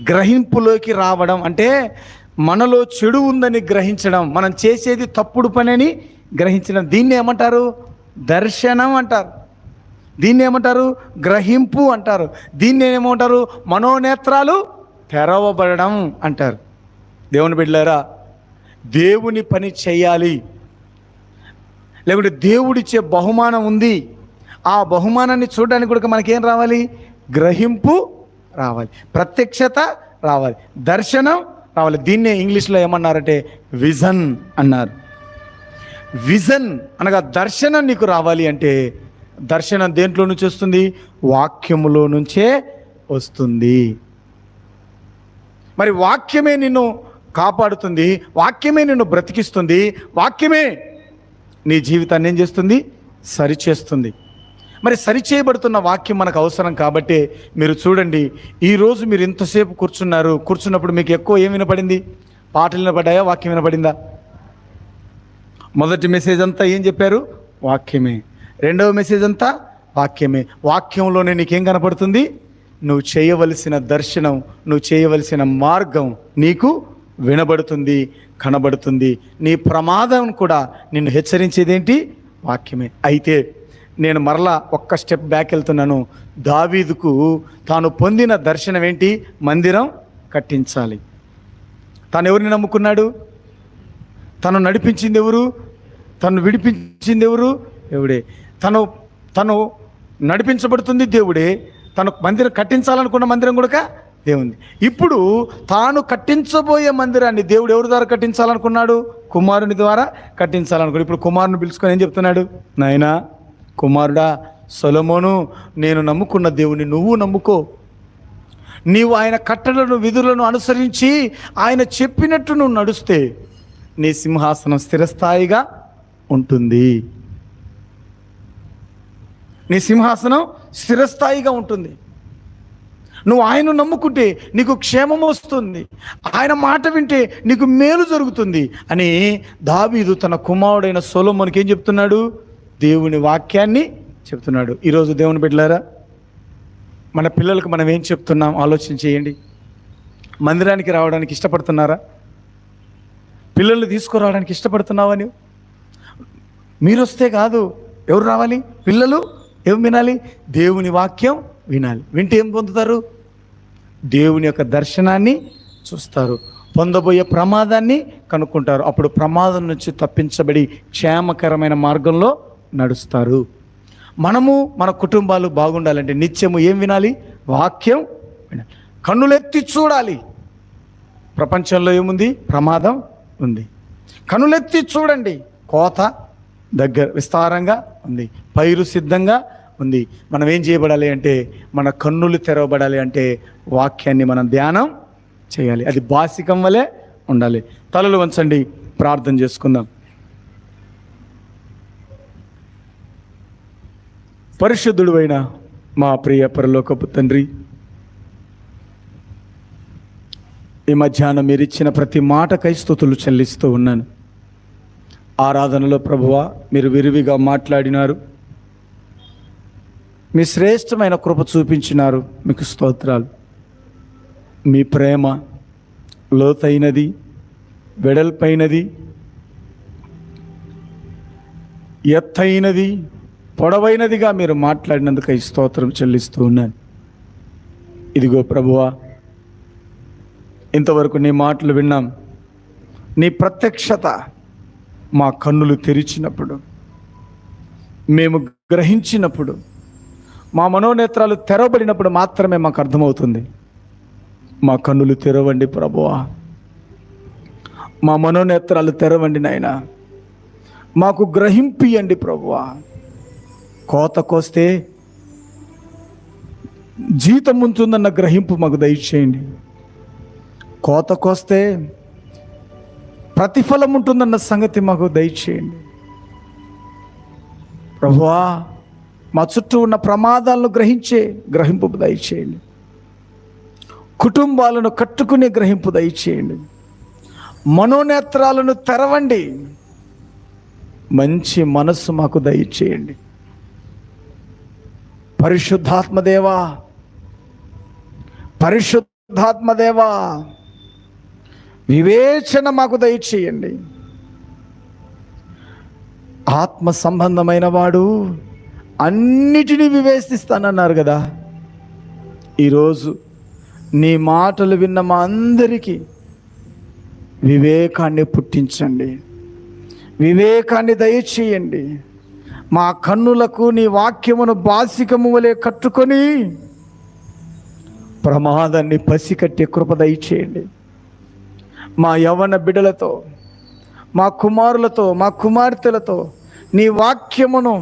[SPEAKER 1] గ్రహింపులోకి రావడం. అంటే మనలో చెడు ఉందని గ్రహించడం, మనం చేసేది తప్పుడు పని అని గ్రహించడం. దీన్ని ఏమంటారు? దర్శనం అంటారు. దీన్ని ఏమంటారు? గ్రహింపు అంటారు. దీన్ని ఏమంటారు? మనోనేత్రాలు తెరవబడడం అంటారు. దేవుని బిడ్డలారా, దేవుని పని చేయాలి, లేకుంటే దేవుడిచ్చే బహుమానం ఉంది. ఆ బహుమానాన్ని చూడడానికి కూడా మనకేం రావాలి? గ్రహింపు రావాలి, ప్రత్యక్షత రావాలి, దర్శనం రావాలి. దీన్నే ఇంగ్లీష్లో ఏమన్నారంటే విజన్ అన్నారు. విజన్ అనగా దర్శనం నీకు రావాలి అంటే దర్శనం దేంట్లో నుంచి వస్తుంది? వాక్యములో నుంచే వస్తుంది. మరి వాక్యమే నిన్ను కాపాడుతుంది, వాక్యమే నిన్ను బ్రతికిస్తుంది, వాక్యమే నీ జీవితాన్ని ఏం చేస్తుంది? సరిచేస్తుంది. మరి సరిచేయబడుతున్న వాక్యం మనకు అవసరం కాబట్టి మీరు చూడండి, ఈరోజు మీరు ఇంతసేపు కూర్చున్నప్పుడు మీకు ఎక్కువ ఏం వినపడింది? పాటలు వినపడ్డాయా? వాక్యం వినపడిందా? మొదటి మెసేజ్ అంతా ఏం చెప్పారు? వాక్యమే. రెండవ మెసేజ్ అంతా వాక్యమే. వాక్యంలోనే నీకేం కనపడుతుంది? నువ్వు చేయవలసిన దర్శనం, నువ్వు చేయవలసిన మార్గం నీకు వినబడుతుంది, కనబడుతుంది. నీ ప్రమాదం కూడా నిన్ను హెచ్చరించేదేంటి? వాక్యమే. అయితే నేను మరలా ఒక్క స్టెప్ బ్యాక్ వెళ్తున్నాను. దావీదుకు తాను పొందిన దర్శనం ఏంటి? మందిరం కట్టించాలి. తాను ఎవరిని నమ్ముకున్నాడు? తను నడిపించింది ఎవరు? తను విడిపించింది ఎవరు? దేవుడే. తను నడిపించబడుతుంది దేవుడే. తను మందిరం కట్టించాలనుకున్న మందిరం కూడా దేవుంది. ఇప్పుడు తాను కట్టించబోయే మందిరాన్ని దేవుడు ఎవరి ద్వారా కట్టించాలనుకున్నాడు? కుమారుని ద్వారా కట్టించాలనుకున్నాడు. ఇప్పుడు కుమారుని పిలుచుకొని ఏం చెప్తున్నాడు? నాయనా కుమారుడా సొలొమోను, నేను నమ్ముకున్న దేవుని నువ్వు నమ్ముకో. నీవు ఆయన కట్టడలను విధులను అనుసరించి ఆయన చెప్పినట్టు నువ్వు నడుస్తే నీ సింహాసనం స్థిరస్థాయిగా ఉంటుంది. నీ సింహాసనం స్థిరస్థాయిగా ఉంటుంది. నువ్వు ఆయన నమ్ముకుంటే నీకు క్షేమం వస్తుంది, ఆయన మాట వింటే నీకు మేలు జరుగుతుంది అని దావీదు తన కుమారుడైన సొలొమోనుకి ఏం చెప్తున్నాడు? దేవుని వాక్యాన్ని చెప్తున్నాడు. ఈరోజు దేవుని బిడ్డలారా, మన పిల్లలకు మనం ఏం చెప్తున్నాం ఆలోచన చేయండి. మందిరానికి రావడానికి ఇష్టపడుతున్నారా? పిల్లల్ని తీసుకురావడానికి ఇష్టపడుతున్నావా? మీరు వస్తే కాదు, ఎవరు రావాలి? పిల్లలు ఏం వినాలి? దేవుని వాక్యం వినాలి. వింటే ఏం పొందుతారు? దేవుని యొక్క దర్శనాన్ని చూస్తారు, పొందబోయే ప్రమాదాన్ని కనుక్కుంటారు. అప్పుడు ప్రమాదం నుంచి తప్పించబడి క్షేమకరమైన మార్గంలో నడుస్తారు. మనము మన కుటుంబాలు బాగుండాలంటే నిత్యము ఏం వినాలి? వాక్యం వినాలి. కన్నులెత్తి చూడాలి. ప్రపంచంలో ఏముంది? ప్రమాదం ఉంది. కన్నులెత్తి చూడండి. కోత దగ్గర విస్తారంగా ఉంది, పైరు సిద్ధంగా ఉంది. మనం ఏం చేయబడాలి అంటే, మన కన్నులు తెరవబడాలి అంటే వాక్యాన్ని మనం ధ్యానం చేయాలి. అది బాసికం వలె ఉండాలి. తలలు వంచండి, ప్రార్థన చేసుకుందాం. పరిశుద్ధుడు అయిన మా ప్రియ పరలోకపు తండ్రి, ఈ మధ్యాహ్నం మీరు ఇచ్చిన ప్రతి మాటకై స్తుతులు చెల్లిస్తూ ఉన్నాను. ఆరాధనలో ప్రభువా, మీరు విరివిగా మాట్లాడినారు, మీ శ్రేష్టమైన కృప చూపించినారు. మీకు స్తోత్రాలు. మీ ప్రేమ లోతైనది, వెడల్పైనది, ఎత్తైనది, పొడవైనదిగా మీరు మాట్లాడినందుకై స్తోత్రం చెల్లిస్తూ ఉన్నాను. ఇదిగో ప్రభువా, ఇంతవరకు నీ మాటలు విన్నాం. నీ ప్రత్యక్షత మా కన్నులు తెరిచినప్పుడు, మేము గ్రహించినప్పుడు, మా మనోనేత్రాలు తెరవబడినప్పుడు మాత్రమే మాకు అర్థమవుతుంది. మా కన్నులు తెరవండి ప్రభువా, మా మనోనేత్రాలు తెరవండి నాయనా, మాకు గ్రహింపియండి ప్రభువా. కోత కోస్తే జీతం ఉంటుందన్న గ్రహింపు మాకు దయచేయండి. కోత కోస్తే ప్రతిఫలం ఉంటుందన్న సంగతి మాకు దయచేయండి ప్రభువా. మా చుట్టూ ఉన్న ప్రమాదాలను గ్రహించే గ్రహింపు దయచేయండి. కుటుంబాలను కట్టుకునే గ్రహింపు దయచేయండి. మనోనేత్రాలను తెరవండి. మంచి మనస్సు మాకు దయచేయండి. పరిశుద్ధాత్మదేవా, పరిశుద్ధాత్మదేవా, వివేచన మాకు దయచేయండి. ఆత్మ సంబంధమైన వాడు అన్నిటినీ వివేచిస్తానన్నారు కదా. ఈరోజు నీ మాటలు విన్న మా అందరికీ వివేకాన్ని పుట్టించండి, వివేకాన్ని దయచేయండి. మా కన్నులకు నీ వాక్యమును బాసికము వలె కట్టుకొని ప్రమాదాన్ని పసికట్టే కృప దయచేయండి. మా యవ్వన బిడ్డలతో, మా కుమారులతో, మా కుమార్తెలతో నీ వాక్యమును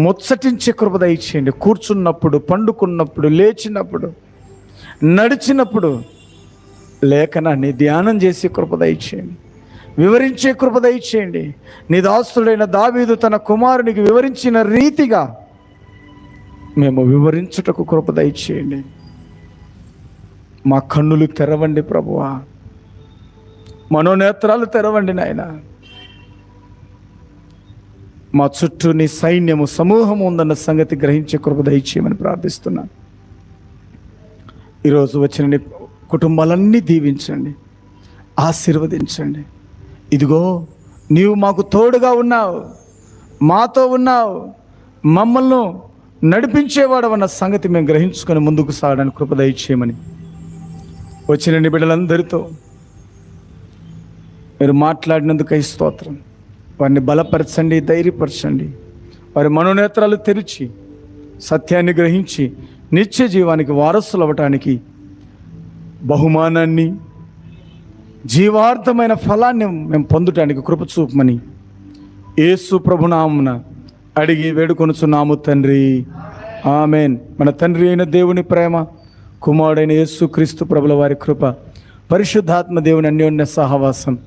[SPEAKER 1] ముచ్చటించే కృప దయచేయండి. కూర్చున్నప్పుడు, పండుకున్నప్పుడు, లేచినప్పుడు, నడిచినప్పుడు లేఖనాన్ని ధ్యానం చేసే కృప దయచేయండి. వివరించే కృప దయచేయండి. నీ దాసుడైన దావీదు తన కుమారునికి వివరించిన రీతిగా మేము వివరించుటకు కృప దయచేయండి. మా కన్నులు తెరవండి ప్రభువా, మనోనేత్రాలు తెరవండి నాయన. మా చుట్టూ నీ సైన్యము సమూహము ఉందన్న సంగతి గ్రహించే కృప దయచేయమని ప్రార్థిస్తున్నాను. ఈరోజు వచ్చిన నీ కుటుంబాలన్నీ దీవించండి, ఆశీర్వదించండి. ఇదిగో నీవు మాకు తోడుగా ఉన్నావు, మాతో ఉన్నావు, మమ్మల్ని నడిపించేవాడు అన్న సంగతి మేము గ్రహించుకొని ముందుకు సాగడానికి కృప దయచేయమని వచ్చిన నీ బిడ్డలందరితో మీరు మాట్లాడినందుకై స్తోత్రం. వారిని బలపరచండి, ధైర్యపరచండి. వారి మనోనేత్రాలు తెరిచి సత్యాన్ని గ్రహించి నిత్య జీవానికి వారసులు అవ్వటానికి బహుమానాన్ని, జీవార్థమైన ఫలాన్ని మేము పొందటానికి కృప చూపమని యేసు ప్రభునామమున అడిగి వేడుకొనుచున్నాము తండ్రి, ఆమెన్. మన తండ్రి అయిన దేవుని ప్రేమ, కుమారుడైన యేసు క్రీస్తు ప్రభుల వారి కృప, పరిశుద్ధాత్మ దేవుని అన్యోన్య సహవాసం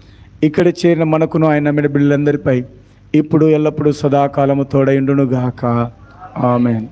[SPEAKER 1] ఇక్కడ చేరిన మనకును ఆయన నమ్మిన బిడ్డలందరిపై ఇప్పుడు ఎల్లప్పుడూ సదాకాలము తోడైండును గాక. ఆమేన్.